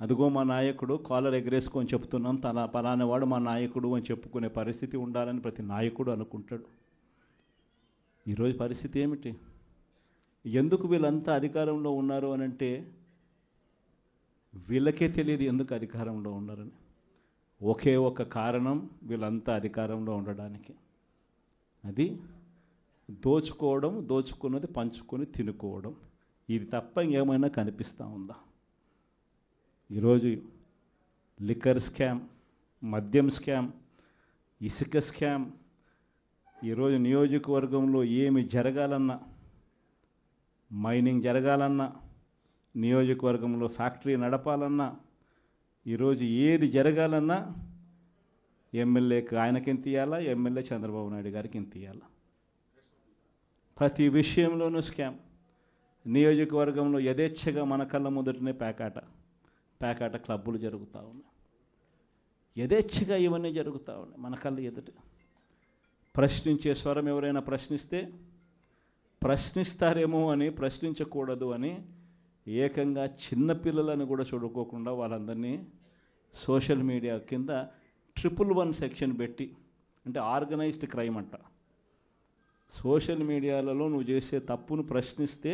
అదిగో మా నాయకుడు, కాలర్ ఎగరేసుకొని చెప్తున్నాం, తన పలానావాడు మా నాయకుడు అని చెప్పుకునే పరిస్థితి ఉండాలని ప్రతి నాయకుడు అనుకుంటాడు. ఈరోజు పరిస్థితి ఏమిటి? ఎందుకు వీళ్ళంతా అధికారంలో ఉన్నారు అని అంటే వీళ్ళకే తెలియదు ఎందుకు అధికారంలో ఉన్నారని. ఒకే ఒక కారణం వీళ్ళంతా అధికారంలో ఉండడానికి, అది దోచుకోవడం, దోచుకున్నది పంచుకొని తినుకోవడం. ఇది తప్ప ఇంకేమైనా కనిపిస్తూ ఉందా? ఈరోజు లిక్కర్ స్కామ్, మద్యం స్కామ్, ఇసుక స్కామ్, ఈరోజు నియోజకవర్గంలో ఏమి జరగాలన్నా, మైనింగ్ జరగాలన్నా, నియోజకవర్గంలో ఫ్యాక్టరీ నడపాలన్నా, ఈరోజు ఏది జరగాలన్నా ఎమ్మెల్యేకి ఆయనకి ఎంత ఇవ్వాలా, ఎమ్మెల్యే చంద్రబాబు నాయుడు గారికి ఎంత ఇవ్వాలా. ప్రతి విషయంలోనూ స్కామ్. నియోజకవర్గంలో యథేచ్ఛగా మన కళ్ళ ముందటనే పేకాట క్లబ్బులు జరుగుతూ ఉన్నాయి. యథేచ్ఛగా ఇవన్నీ జరుగుతూ ఉన్నాయి మన కళ్ళు ఎదుట. ప్రశ్నించే స్వరం ఎవరైనా ప్రశ్నిస్తే ప్రశ్నిస్తారేమో అని, ప్రశ్నించకూడదు అని ఏకంగా చిన్నపిల్లలను కూడా చూడుకోకుండా వాళ్ళందరినీ సోషల్ మీడియా కింద 111 సెక్షన్ పెట్టి, అంటే ఆర్గనైజ్డ్ క్రైమ్ అంట. సోషల్ మీడియాలలో నువ్వు చేసే తప్పును ప్రశ్నిస్తే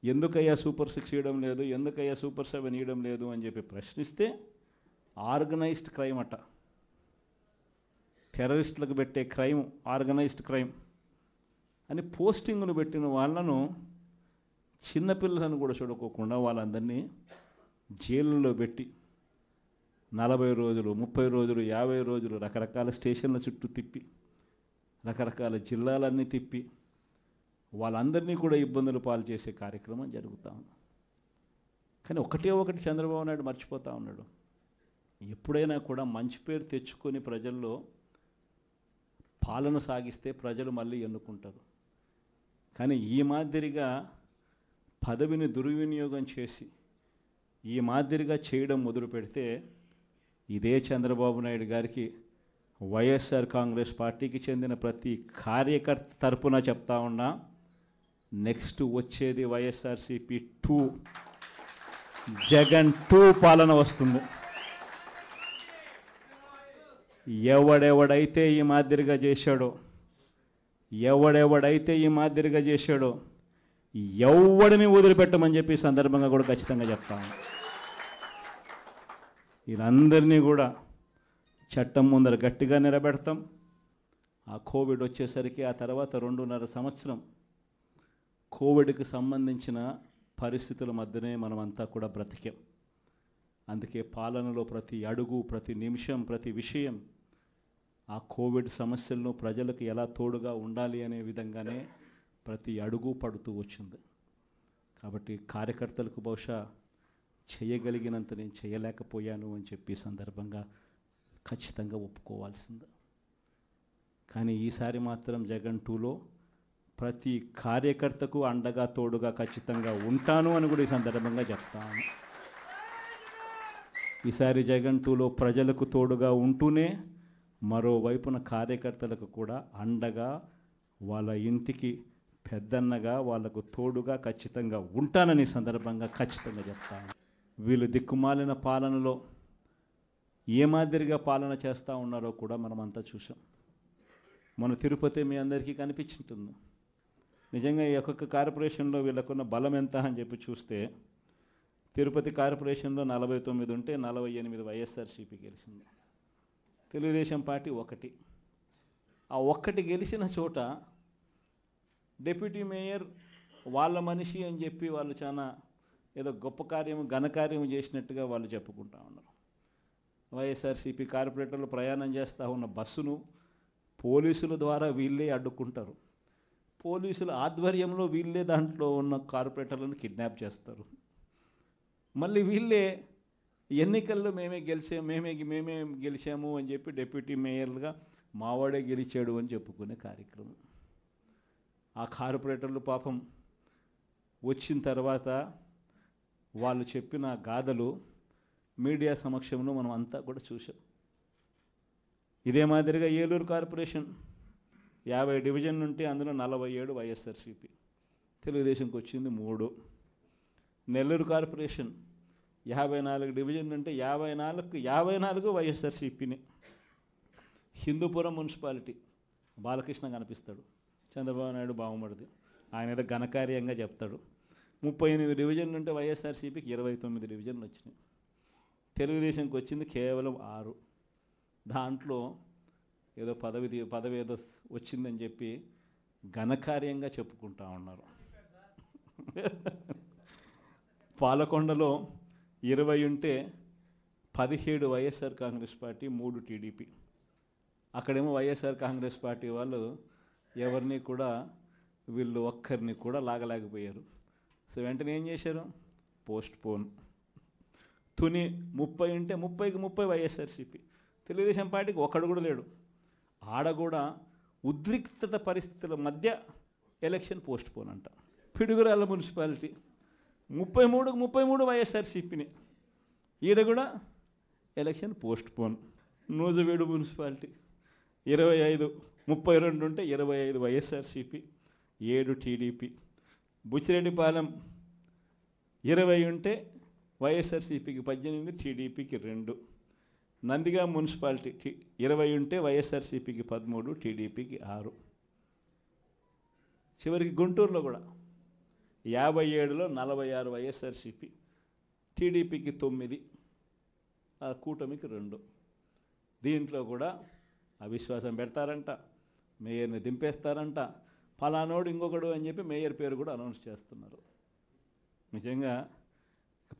ఎందుకయ్యా సూపర్ 6 ఇవ్వడం లేదు, ఎందుకయ్యా సూపర్ 7 ఇవ్వడం లేదు అని చెప్పి ప్రశ్నిస్తే ఆర్గనైజ్డ్ క్రైమ్ అట. టెర్రరిస్టులకు పెట్టే క్రైమ్ ఆర్గనైజ్డ్ క్రైమ్ అని పోస్టింగ్ను పెట్టిన వాళ్ళను, చిన్నపిల్లలను కూడా చూడుకోకుండా వాళ్ళందరినీ జైళ్ళలో పెట్టి 40 రోజులు, 30 రోజులు, 50 రోజులు రకరకాల స్టేషన్ల చుట్టూ తిప్పి, రకరకాల జిల్లాలన్నీ తిప్పి వాళ్ళందరినీ కూడా ఇబ్బందులు పాలు చేసే కార్యక్రమం జరుగుతూ ఉంది. కానీ ఒకటి చంద్రబాబు నాయుడు మర్చిపోతూ ఉన్నాడు. ఎప్పుడైనా కూడా మంచి పేరు తెచ్చుకొని ప్రజల్లో పాలన సాగిస్తే ప్రజలు మళ్ళీ ఎన్నుకుంటారు. కానీ ఈ మాదిరిగా పదవిని దుర్వినియోగం చేసి ఈ మాదిరిగా చేయడం మొదలు పెడితే ఇదే చంద్రబాబు నాయుడు గారికి వైఎస్ఆర్ కాంగ్రెస్ పార్టీకి చెందిన ప్రతి కార్యకర్త తరపున చెప్తా ఉన్నా, నెక్స్ట్ వచ్చేది వైఎస్ఆర్సీపీ 2, జగన్ 2 పాలన వస్తుంది. ఎవడెవడైతే ఈ మాదిరిగా చేశాడో ఎవడిని వదిలిపెట్టమని చెప్పి సందర్భంగా కూడా ఖచ్చితంగా చెప్తాను. వీళ్ళందరినీ కూడా చట్టం ముందర గట్టిగా నిలబెడతాం. ఆ కోవిడ్ వచ్చేసరికి ఆ తర్వాత 2.5 సంవత్సరం కోవిడ్కి సంబంధించిన పరిస్థితుల మధ్యనే మనమంతా కూడా బ్రతికాం. అందుకే పాలనలో ప్రతి అడుగు, ప్రతి నిమిషం, ప్రతి విషయం ఆ కోవిడ్ సమస్యలను ప్రజలకు ఎలా తోడుగా ఉండాలి అనే విధంగానే ప్రతి అడుగు పడుతూ వచ్చింది. కాబట్టి కార్యకర్తలకు బహుశా చేయగలిగినంత నేను చేయలేకపోయాను అని చెప్పి సందర్భంగా ఖచ్చితంగా ఒప్పుకోవాల్సింది. కానీ ఈసారి మాత్రం జగన్ 2లో ప్రతి కార్యకర్తకు అండగా తోడుగా ఖచ్చితంగా ఉంటాను అని కూడా ఈ సందర్భంగా చెప్తాను. ఈసారి జగన్ 2లో ప్రజలకు తోడుగా ఉంటూనే మరోవైపున కార్యకర్తలకు కూడా అండగా, వాళ్ళ ఇంటికి పెద్దన్నగా, వాళ్లకు తోడుగా ఖచ్చితంగా ఉంటానని సందర్భంగా ఖచ్చితంగా చెప్తాను. వీళ్ళు దిక్కుమాలిన పాలనలో ఏ మాదిరిగా పాలన చేస్తూ ఉన్నారో కూడా మనమంతా చూసాం. మన తిరుపతి మీ అందరికీ కనిపించుంటుంది. నిజంగా ఈ ఒక్కొక్క కార్పొరేషన్లో వీళ్ళకున్న బలం ఎంత అని చెప్పి చూస్తే తిరుపతి కార్పొరేషన్లో 49 ఉంటే 48 వైఎస్ఆర్సీపీ గెలిచింది. తెలుగుదేశం పార్టీ 1. ఆ 1 గెలిచిన చోట డిప్యూటీ మేయర్ వాళ్ళ మనిషి అని చెప్పి వాళ్ళు చాలా ఏదో గొప్ప కార్యము, ఘనకార్యము చేసినట్టుగా వాళ్ళు చెప్పుకుంటా ఉన్నారు. వైఎస్ఆర్సీపీ కార్పొరేటర్లు ప్రయాణం చేస్తూ ఉన్న బస్సును పోలీసుల ద్వారా వీళ్ళే అడ్డుకుంటారు. పోలీసుల ఆధ్వర్యంలో వీళ్ళే దాంట్లో ఉన్న కార్పొరేటర్లను కిడ్నాప్ చేస్తారు. మళ్ళీ వీళ్ళే ఎన్నికల్లో మేమే గెలిచాము అని చెప్పి డిప్యూటీ మేయర్లుగా మావాడే గెలిచాడు అని చెప్పుకునే కార్యక్రమం. ఆ కార్పొరేటర్లు పాపం వచ్చిన తర్వాత వాళ్ళు చెప్పిన గాథలు మీడియా సమక్షంలో మనం అంతా కూడా చూసాం. ఇదే మాదిరిగా ఏలూరు కార్పొరేషన్ 50 డివిజన్ ఉంటే అందులో 47 వైఎస్ఆర్సీపీ, తెలుగుదేశంకి వచ్చింది 3. నెల్లూరు కార్పొరేషన్ 54 డివిజన్ ఉంటే 54 వైఎస్ఆర్సీపీని. హిందూపురం మున్సిపాలిటీ బాలకృష్ణ కనిపిస్తాడు, చంద్రబాబు నాయుడు బాగుమడిది, ఆయన ఏదో ఘనకార్యంగా చెప్తాడు. 38 డివిజన్లు ఉంటే వైఎస్ఆర్సీపీకి 29 డివిజన్లు వచ్చినాయి. తెలుగుదేశంకి వచ్చింది కేవలం 6. దాంట్లో ఏదో పదవి ఏదో వచ్చిందని చెప్పి ఘనకార్యంగా చెప్పుకుంటా ఉన్నారు. పాలకొండలో 20 ఉంటే 17 వైఎస్ఆర్ కాంగ్రెస్ పార్టీ, 3 టీడీపీ. అక్కడేమో వైఎస్ఆర్ కాంగ్రెస్ పార్టీ వాళ్ళు ఎవరిని కూడా వీళ్ళు ఒక్కరిని కూడా లాగలేకపోయారు. సో వెంటనే ఏం చేశారు? Post phone. తుని 30 ఉంటే 30కి 30 వైఎస్ఆర్సీపీ. తెలుగుదేశం పార్టీకి ఒక్కడు కూడా లేడు. ఆడ కూడా ఉద్రిక్తత పరిస్థితుల మధ్య ఎలక్షన్ పోస్ట్ పోన్ అంట. పిడుగురాళ్ళ మున్సిపాలిటీ 33కి 33 వైఎస్ఆర్సీపీని. ఈడ కూడా election post phone. Nuzvid municipality 25, 32 ఉంటే 25 వైఎస్ఆర్సీపీ, 7 టీడీపీ. బుచ్చిరెడ్డిపాలెం 20 ఉంటే వైఎస్ఆర్సీపీకి 18, టీడీపీకి 2. నందిగామ మున్సిపాలిటీ 20 ఉంటే వైఎస్ఆర్సీపీకి 13, టీడీపీకి 6. చివరికి గుంటూరులో కూడా 57లో 46 వైఎస్ఆర్సీపీ, టీడీపీకి 9, ఆ కూటమికి 2. దీంట్లో కూడా అవిశ్వాసం పెడతారంట, మేయర్ని దింపేస్తారంట, ఫలానోడు ఇంకొకడు అని చెప్పి మేయర్ పేరు కూడా అనౌన్స్ చేస్తున్నారు. నిజంగా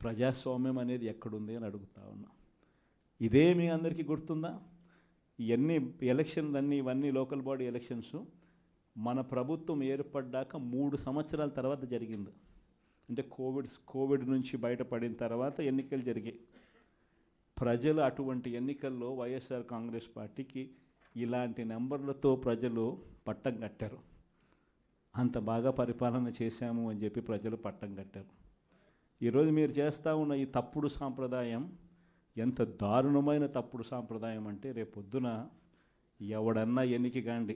ప్రజాస్వామ్యం అనేది ఎక్కడుంది అని అడుగుతా ఉన్నా. ఇదే మీ అందరికీ గుర్తుందా? ఇవన్నీ ఎలక్షన్లన్నీ, ఇవన్నీ లోకల్ బాడీ ఎలక్షన్స్ మన ప్రభుత్వం ఏర్పడ్డాక 3 సంవత్సరాల తర్వాత జరిగింది. అంటే కోవిడ్ నుంచి బయటపడిన తర్వాత ఎన్నికలు జరిగాయి. ప్రజలు అటువంటి ఎన్నికల్లో వైఎస్ఆర్ కాంగ్రెస్ పార్టీకి ఇలాంటి నెంబర్లతో ప్రజలు పట్టం కట్టారు. అంత బాగా పరిపాలన చేశాము అని చెప్పి ప్రజలు పట్టం కట్టారు. ఈరోజు మీరు చేస్తూ ఉన్న ఈ తప్పుడు సాంప్రదాయం ఎంత దారుణమైన తప్పుడు సాంప్రదాయం అంటే, రేపొద్దున ఎవడన్నా ఎన్నిక కాండి,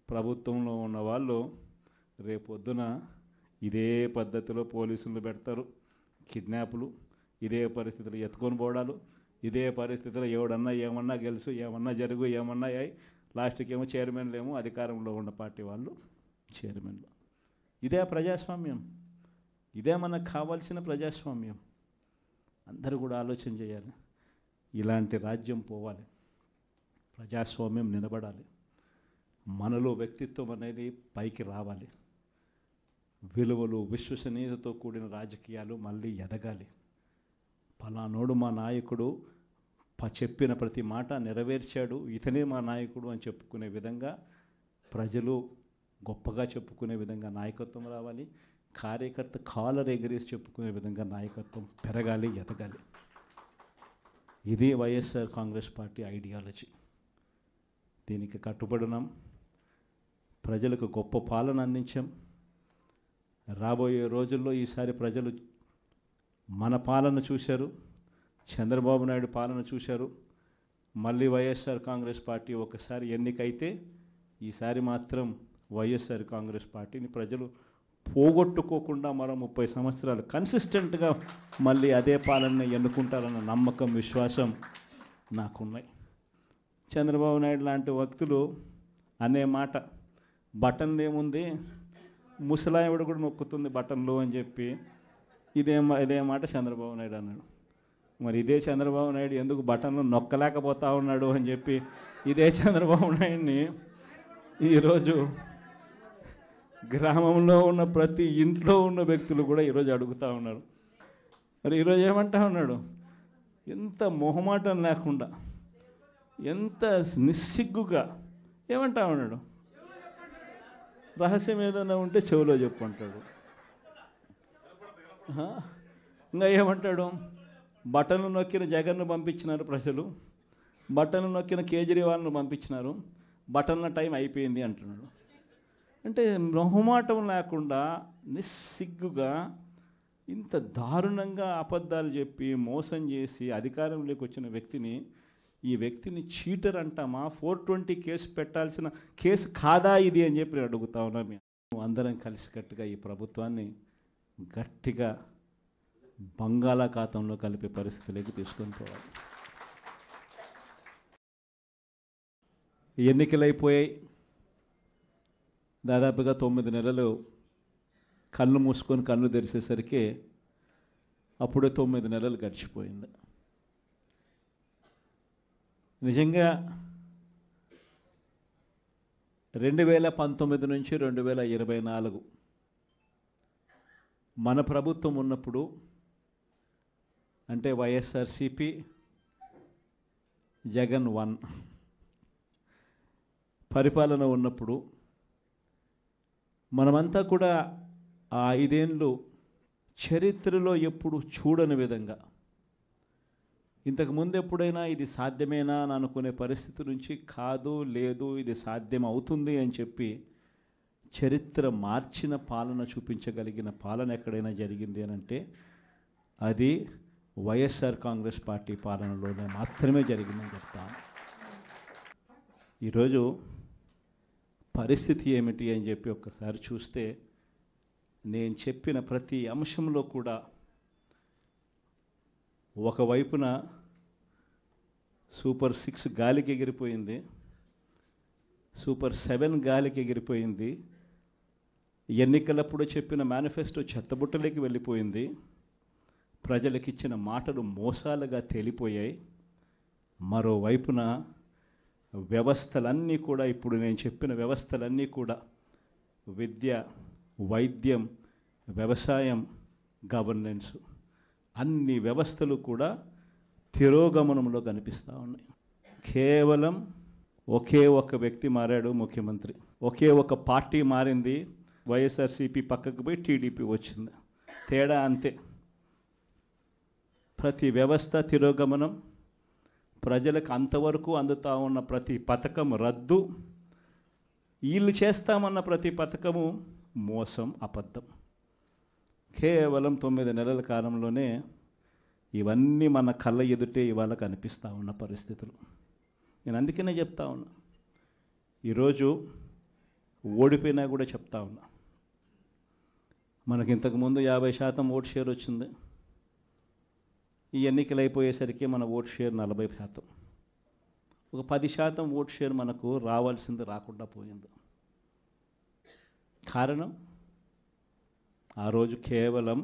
ప్రభుత్వంలో ఉన్న వాళ్ళు రేపొద్దున ఇదే పద్ధతిలో పోలీసులు పెడతారు, కిడ్నాపులు, ఇదే పరిస్థితులు ఎత్తుకొని పోవడాలు, ఇదే పరిస్థితిలో ఎవడన్నా ఏమన్నా గెలుసు, ఏమన్నా జరుగు, ఏమన్నా అయ్యి లాస్ట్కి ఏమో చైర్మన్లు ఏమో అధికారంలో ఉన్న పార్టీ వాళ్ళు చైర్మన్లు. ఇదే ప్రజాస్వామ్యం, ఇదే మనకు కావాల్సిన ప్రజాస్వామ్యం. అందరూ కూడా ఆలోచన చేయాలి. ఇలాంటి రాజ్యం పోవాలి, ప్రజాస్వామ్యం నిలబడాలి, మనలో వ్యక్తిత్వం అనేది పైకి రావాలి, విలువలు, విశ్వసనీయతతో కూడిన రాజకీయాలు మళ్ళీ ఎదగాలి. ఫలానోడు మా నాయకుడు, చెప్పిన ప్రతి మాట నెరవేర్చాడు, ఇతనే మా నాయకుడు అని చెప్పుకునే విధంగా, ప్రజలు గొప్పగా చెప్పుకునే విధంగా నాయకత్వం రావాలి. కార్యకర్త కాలర్ ఎగిరేసి చెప్పుకునే విధంగా నాయకత్వం పెరగాలి, ఎదగాలి. ఇది వైఎస్ఆర్ కాంగ్రెస్ పార్టీ ఐడియాలజీ. దీనికి కట్టుబడినాం. ప్రజలకు గొప్ప పాలన అందించాం. రాబోయే రోజుల్లో ఈసారి ప్రజలు మన పాలన చూశారు, చంద్రబాబు నాయుడు పాలన చూశారు. మళ్ళీ వైఎస్ఆర్ కాంగ్రెస్ పార్టీ ఒకసారి ఎన్నికైతే ఈసారి మాత్రం వైఎస్ఆర్ కాంగ్రెస్ పార్టీని ప్రజలు పోగొట్టుకోకుండా మరో 30 సంవత్సరాలు కన్సిస్టెంట్గా మళ్ళీ అదే పాలన ఎన్నుకుంటారన్న నమ్మకం, విశ్వాసం నాకున్నాయి. చంద్రబాబు నాయుడు లాంటి వ్యక్తులు అనే మాట, బటన్లు ఏముంది, ముసలాయవిడ కూడా నొక్కుతుంది బటన్లు అని చెప్పి ఇదే మాట చంద్రబాబు నాయుడు అన్నాడు. మరి ఇదే చంద్రబాబు నాయుడు ఎందుకు బటన్లు నొక్కలేకపోతా ఉన్నాడు అని చెప్పి ఇదే చంద్రబాబు నాయుడిని ఈరోజు గ్రామంలో ఉన్న ప్రతి ఇంట్లో ఉన్న వ్యక్తులు కూడా ఈరోజు అడుగుతూ ఉన్నారు. మరి ఈరోజు ఏమంటా ఉన్నాడు, ఎంత మొహమాటం లేకుండా, ఎంత నిస్సిగ్గుగా ఏమంటా ఉన్నాడు, రహస్యం ఏదైనా ఉంటే చెవిలో చెప్పు అంటాడు. ఇంకా ఏమంటాడు, బటన్లు నొక్కిన జగన్ను పంపించినారు ప్రజలు, బటన్లు నొక్కిన కేజ్రీవాల్ను పంపించినారు, బటన్ల టైం అయిపోయింది అంటున్నాడు. అంటే మొహమాటం లేకుండా నిస్సిగ్గుగా ఇంత దారుణంగా అబద్ధాలు చెప్పి మోసం చేసి అధికారంలోకి వచ్చిన వ్యక్తిని, ఈ వ్యక్తిని చీటర్ అంటామా, 420 కేసు పెట్టాల్సిన కేసు కాదా ఇది అని చెప్పి అడుగుతా ఉన్నాం. అందరం కలిసికట్టుగా ఈ ప్రభుత్వాన్ని గట్టిగా బంగాళాఖాతంలో కలిపే పరిస్థితిలోకి తీసుకొని పోవాలి. ఎన్నికలైపోయాయి. దాదాపుగా 9 నెలలు కళ్ళు మూసుకొని కళ్ళు తెరిచేసరికి అప్పుడే 9 నెలలు గడిచిపోయింది. నిజంగా 2019 నుంచి 2024 మన ప్రభుత్వం ఉన్నప్పుడు, అంటే వైఎస్ఆర్సీపీ జగన్ 1 పరిపాలన ఉన్నప్పుడు మనమంతా కూడా ఆ 5 ఏళ్ళు చరిత్రలో ఎప్పుడు చూడని విధంగా, ఇంతకుముందు ఎప్పుడైనా ఇది సాధ్యమేనా అని అనుకునే పరిస్థితి నుంచి కాదు, లేదు ఇది సాధ్యం అవుతుంది అని చెప్పి చరిత్ర మార్చిన పాలన చూపించగలిగిన పాలన ఎక్కడైనా జరిగింది అని అంటే అది వైఎస్ఆర్ కాంగ్రెస్ పార్టీ పాలనలోనే మాత్రమే జరిగిందని చెప్తాను. ఈరోజు పరిస్థితి ఏమిటి అని చెప్పి ఒక్కసారి చూస్తే నేను చెప్పిన ప్రతి అంశంలో కూడా ఒకవైపున సూపర్ 6 గాలికి ఎగిరిపోయింది, సూపర్ 7 గాలికి ఎగిరిపోయింది, ఎన్నికలప్పుడు చెప్పిన మేనిఫెస్టో చెత్తబుట్టలోకి వెళ్ళిపోయింది, ప్రజలకిచ్చిన మాటలు మోసాలుగా తేలిపోయాయి. మరోవైపున వ్యవస్థలన్నీ కూడా, ఇప్పుడు నేను చెప్పిన వ్యవస్థలన్నీ కూడా, విద్య, వైద్యం, వ్యవసాయం, గవర్నెన్స్, అన్ని వ్యవస్థలు కూడా తిరోగమనంలో కనిపిస్తూ ఉన్నాయి. కేవలం ఒకే ఒక్క వ్యక్తి మారాడు ముఖ్యమంత్రి, ఒకే ఒక పార్టీ మారింది, వైఎస్ఆర్సీపీ పక్కకు పోయి టీడీపీ వచ్చింది. తేడా అంతే. ప్రతి వ్యవస్థ తిరోగమనం, ప్రజలకు అంతవరకు అందుతూ ఉన్న ప్రతి పథకం రద్దు, వీళ్ళు చేస్తామన్న ప్రతి పథకము మోసం, అబద్ధం. కేవలం 9 నెలల కాలంలోనే ఇవన్నీ మన కళ్ళ ఎదుటే ఇవాళ కనిపిస్తూ ఉన్న పరిస్థితులు. నేను అందుకనే చెప్తా ఉన్నా, ఈరోజు ఓడిపోయినా కూడా చెప్తా ఉన్నా, మనకి ఇంతకుముందు 50% ఓట్ షేర్ వచ్చింది. ఈ ఎన్నికలు అయిపోయేసరికి మన ఓట్ షేర్ 40%. ఒక 10% ఓట్ షేర్ మనకు రావాల్సింది రాకుండా పోయింది. కారణం, ఆ రోజు కేవలం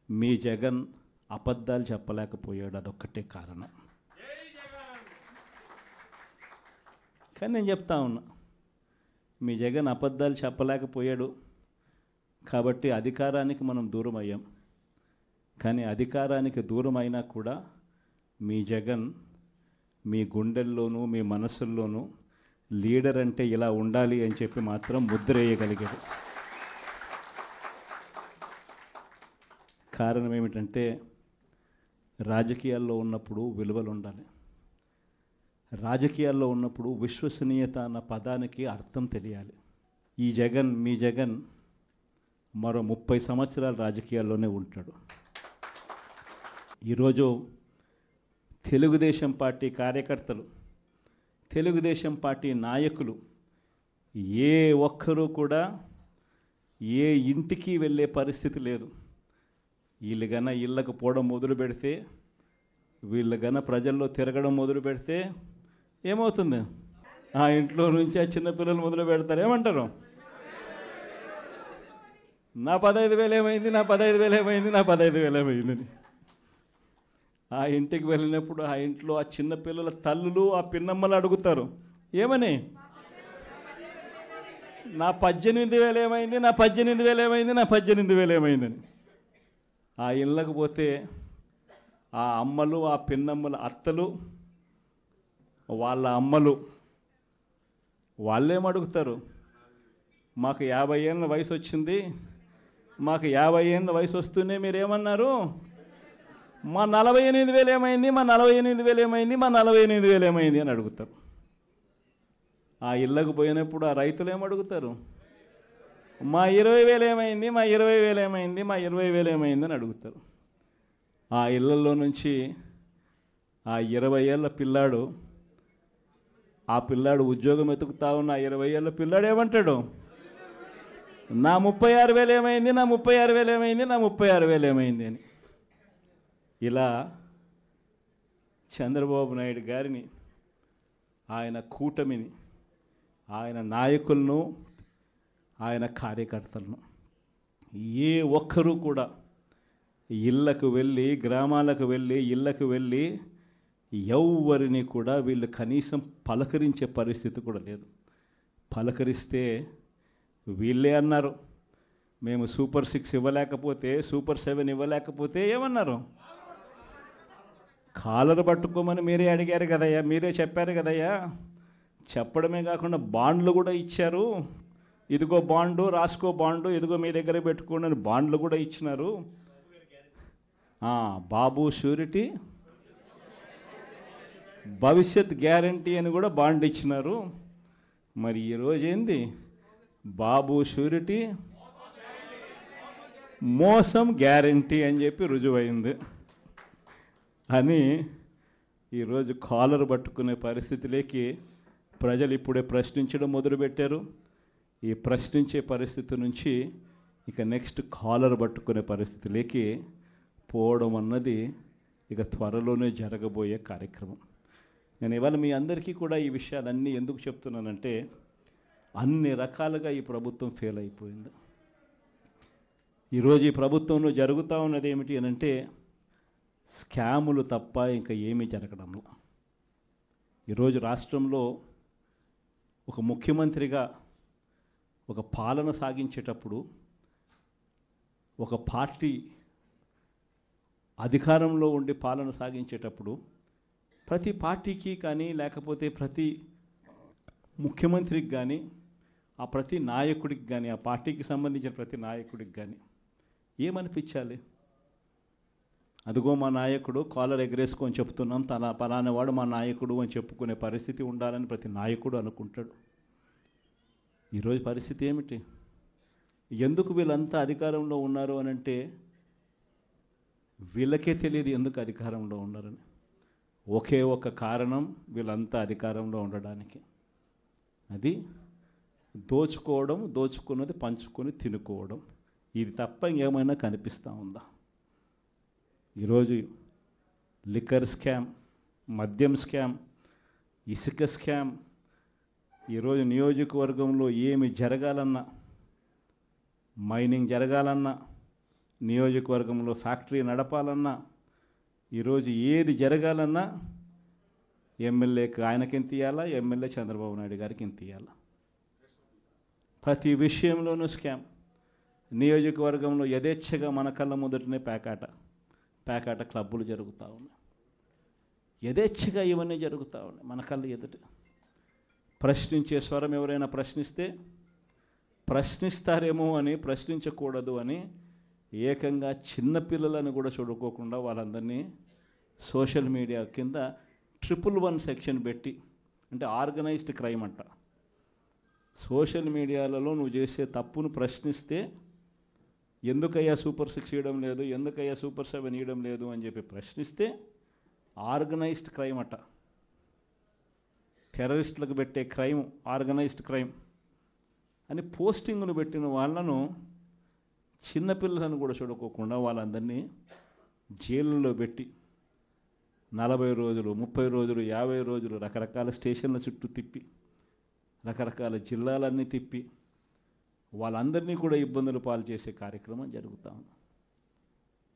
మీ జగన్ అబద్ధాలు చెప్పలేకపోయాడు, అదొక్కటే కారణం. కానీ నేను చెప్తా ఉన్నా, మీ జగన్ అబద్ధాలు చెప్పలేకపోయాడు కాబట్టి అధికారానికి మనం దూరం అయ్యాం. కానీ అధికారానికి దూరం అయినా కూడా మీ జగన్ మీ గుండెల్లోనూ మీ మనసుల్లోనూ లీడర్ అంటే ఇలా ఉండాలి అని చెప్పి మాత్రం ముద్ర వేయగలిగాడు. కారణం ఏమిటంటే, రాజకీయాల్లో ఉన్నప్పుడు విలువలు ఉండాలి, రాజకీయాల్లో ఉన్నప్పుడు విశ్వసనీయత అన్న పదానికి అర్థం తెలియాలి. ఈ జగన్, మీ జగన్ మరో 30 సంవత్సరాలు రాజకీయాల్లోనే ఉంటాడు. ఈరోజు తెలుగుదేశం పార్టీ కార్యకర్తలు, తెలుగుదేశం పార్టీ నాయకులు ఏ ఒక్కరూ కూడా ఏ ఇంటికి వెళ్ళే పరిస్థితి లేదు. వీళ్ళు గన ఇళ్ళకు పోవడం మొదలు పెడితే, వీళ్ళు గన ప్రజల్లో తిరగడం మొదలు పెడితే ఏమవుతుంది? ఆ ఇంట్లో నుంచి ఆ చిన్నపిల్లలు మొదలు పెడతారు. ఏమంటారు? నా 15,000 ఏమైంది, నా 15,000 ఏమైంది, నా 15,000 ఏమైందని. ఆ ఇంటికి వెళ్ళినప్పుడు ఆ ఇంట్లో ఆ చిన్నపిల్లల తల్లులు, ఆ పిన్నమ్మలు అడుగుతారు, ఏమని? నా 18,000 ఏమైంది, నా 18,000 ఏమైంది, నా 18,000 ఏమైందని. ఆ ఇళ్ళకు పోతే ఆ అమ్మలు, ఆ పిన్నమ్మల అత్తలు, వాళ్ళ అమ్మలు వాళ్ళేమడుగుతారు? మాకు 50 ఏళ్ళ వయసు వచ్చింది, మాకు 50 ఏళ్ళ వయసు వస్తూనే మీరేమన్నారు? మా 48,000 ఏమైంది, మా 48,000 ఏమైంది, మా 48,000 ఏమైంది అని అడుగుతారు. ఆ ఇళ్ళకు పోయినప్పుడు ఆ రైతులు ఏమడుగుతారు? మా 20,000 ఏమైంది, మా 20,000 ఏమైంది, మా 20,000 ఏమైంది అని అడుగుతారు. ఆ ఇళ్ళల్లో నుంచి ఆ 20 ఏళ్ళ పిల్లాడు, ఆ పిల్లాడు ఉద్యోగం వెతుకుతా ఉన్న 20 ఏళ్ళ పిల్లాడు ఏమంటాడు? నా 36,000 ఏమైంది, నా 36,000 ఏమైంది, నా 36,000 ఏమైంది అని. ఇలా చంద్రబాబు నాయుడు గారిని, ఆయన కూటమిని, ఆయన నాయకులను, ఆయన కార్యకర్తలను ఏ ఒక్కరూ కూడా ఇళ్ళకు వెళ్ళి, గ్రామాలకు వెళ్ళి, ఇళ్ళకు వెళ్ళి ఎవరిని కూడా వీళ్ళు కనీసం పలకరించే పరిస్థితి కూడా లేదు. పలకరిస్తే వీళ్ళే అన్నారు, మేము సూపర్ 6 ఇవ్వలేకపోతే, సూపర్ 7 ఇవ్వలేకపోతే ఏమన్నారు? కాలర్ పట్టుకోమని మీరే అడిగారు కదయ్యా, మీరే చెప్పారు కదయ్యా. చెప్పడమే కాకుండా బాండ్లు కూడా ఇచ్చారు. ఇదిగో బాండు, రాసుకో బాండు, ఇదిగో మీ దగ్గర పెట్టుకోండి అని బాండ్లు కూడా ఇచ్చినారు. బాబు షూరిటీ, భవిష్యత్ గ్యారంటీ అని కూడా బాండ్ ఇచ్చినారు. మరి ఈరోజు ఏంది? బాబు షూరిటీ, మోసం గ్యారంటీ అని చెప్పి రుజువైంది. అని ఈరోజు కాలర్ పట్టుకునే పరిస్థితిలోకి ప్రజలు ఇప్పుడే ప్రశ్నించడం మొదలుపెట్టారు. ఈ ప్రశ్నించే పరిస్థితి నుంచి ఇక నెక్స్ట్ కాలర్ పట్టుకునే పరిస్థితిలోకి పోవడం అన్నది ఇక త్వరలోనే జరగబోయే కార్యక్రమం. నేను ఇవాళ మీ అందరికీ కూడా ఈ విషయాలన్నీ ఎందుకు చెప్తున్నానంటే, అన్ని రకాలుగా ఈ ప్రభుత్వం ఫెయిల్ అయిపోయింది. ఈరోజు ఈ ప్రభుత్వంలో జరుగుతూ ఉన్నది ఏమిటి అని అంటే, స్కాములు తప్ప ఇంకా ఏమీ జరగడంలో. ఈరోజు రాష్ట్రంలో ఒక ముఖ్యమంత్రిగా ఒక పాలన సాగించేటప్పుడు, ఒక పార్టీ అధికారంలో ఉండి పాలన సాగించేటప్పుడు ప్రతి పార్టీకి కానీ లేకపోతే ప్రతి ముఖ్యమంత్రికి కానీ ఆ ప్రతి నాయకుడికి కానీ ఆ పార్టీకి సంబంధించిన ప్రతి నాయకుడికి కానీ ఏమనిపించాలి? అదిగో మా నాయకుడు, కాలర్ ఎగరేసుకొని చెప్తున్నాం, తన పలానా వాడు మా నాయకుడు అని చెప్పుకునే పరిస్థితి ఉండాలని ప్రతి నాయకుడు అనుకుంటాడు. ఈరోజు పరిస్థితి ఏమిటి? ఎందుకు వీళ్ళంతా అధికారంలో ఉన్నారు అని అంటే వీళ్ళకే తెలియదు ఎందుకు అధికారంలో ఉన్నారని. ఒకే ఒక కారణం వీళ్ళంతా అధికారంలో ఉండడానికి, అది దోచుకోవడం, దోచుకున్నది పంచుకొని తినుకోవడం. ఇది తప్ప ఇంకేమైనా కనిపిస్తూ ఉందా? ఈరోజు లిక్కర్ స్కామ్, మద్యం స్కామ్, ఇసుక స్కామ్, ఈరోజు నియోజకవర్గంలో ఏమి జరగాలన్నా, మైనింగ్ జరగాలన్నా, నియోజకవర్గంలో ఫ్యాక్టరీ నడపాలన్నా, ఈరోజు ఏది జరగాలన్నా ఎమ్మెల్యేకి ఆయనకి ఎంత ఇవ్వాలా, ఎమ్మెల్యే చంద్రబాబు నాయుడు గారికి ఎంత ఇవ్వాలా. ప్రతి విషయంలోనూ స్కామ్. నియోజకవర్గంలో యథేచ్ఛగా మన కళ్ళ ముందటనే పేకాట క్లబ్బులు జరుగుతూ ఉన్నాయి. యథేచ్ఛగా ఇవన్నీ జరుగుతూ ఉన్నాయి మన కళ్ళ ఎదుట. ప్రశ్నించే స్వరం ఎవరైనా ప్రశ్నిస్తే ప్రశ్నిస్తారేమో అని, ప్రశ్నించకూడదు అని ఏకంగా చిన్నపిల్లలను కూడా చూడుకోకుండా వాళ్ళందరినీ సోషల్ మీడియా కింద 111 సెక్షన్ పెట్టి, అంటే ఆర్గనైజ్డ్ క్రైమ్ అంట. సోషల్ మీడియాలలో నువ్వు చేసే తప్పును ప్రశ్నిస్తే ఎందుకయ్యా సూపర్ 6 ఇవ్వడం లేదు, ఎందుకయ్యా సూపర్ 7 ఇవ్వడం లేదు అని చెప్పి ప్రశ్నిస్తే ఆర్గనైజ్డ్ క్రైమ్ అట. టెర్రరిస్టులకు పెట్టే క్రైమ్ ఆర్గనైజ్డ్ క్రైమ్ అని పోస్టింగ్ను పెట్టిన వాళ్ళను, చిన్నపిల్లలను కూడా చూడుకోకుండా వాళ్ళందరినీ జైళ్ళలో పెట్టి 40 రోజులు, 30 రోజులు, 50 రోజులు రకరకాల స్టేషన్ల చుట్టూ తిప్పి, రకరకాల జిల్లాలన్నీ తిప్పి వాళ్ళందరినీ కూడా ఇబ్బందులు పాలు చేసే కార్యక్రమం జరుగుతూ ఉంది.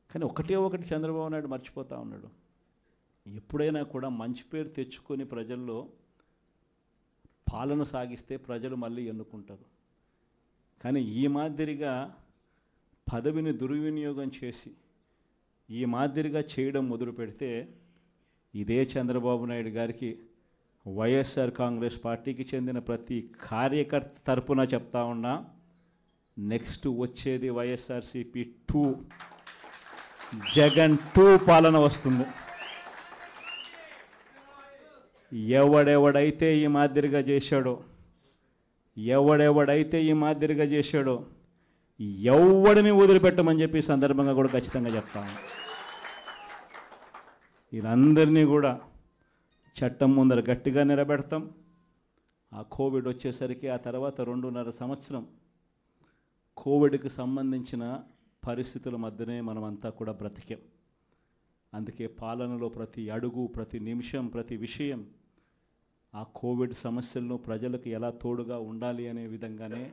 కానీ ఒకటే ఒకటి చంద్రబాబు నాయుడు మర్చిపోతూ ఉన్నాడు. ఎప్పుడైనా కూడా మంచి పేరు తెచ్చుకొని ప్రజల్లో పాలన సాగిస్తే ప్రజలు మళ్ళీ ఎన్నుకుంటారు. కానీ ఈ మాదిరిగా పదవిని దుర్వినియోగం చేసి ఈ మాదిరిగా చేయడం మొదలు పెడితే ఇదే చంద్రబాబు నాయుడు గారికి వైఎస్ఆర్ కాంగ్రెస్ పార్టీకి చెందిన ప్రతి కార్యకర్త తరపున చెప్తా ఉన్నా, నెక్స్ట్ వచ్చేది వైఎస్ఆర్సీపీ 2, జగన్ 2 పాలన వస్తుంది. ఎవడెవడైతే ఈ మాదిరిగా చేశాడో, ఎవడిని వదిలిపెట్టమని చెప్పి సందర్భంగా కూడా ఖచ్చితంగా చెప్తాను. వీళ్ళందరినీ కూడా చట్టం ముందర గట్టిగా నిలబెడతాం. ఆ కోవిడ్ వచ్చేసరికి ఆ తర్వాత 2.5 సంవత్సరం కోవిడ్కి సంబంధించిన పరిస్థితుల మధ్యనే మనమంతా కూడా బ్రతికాం. అందుకే పాలనలో ప్రతి అడుగు, ప్రతి నిమిషం, ప్రతి విషయం ఆ కోవిడ్ సమస్యలను ప్రజలకు ఎలా తోడుగా ఉండాలి అనే విధంగానే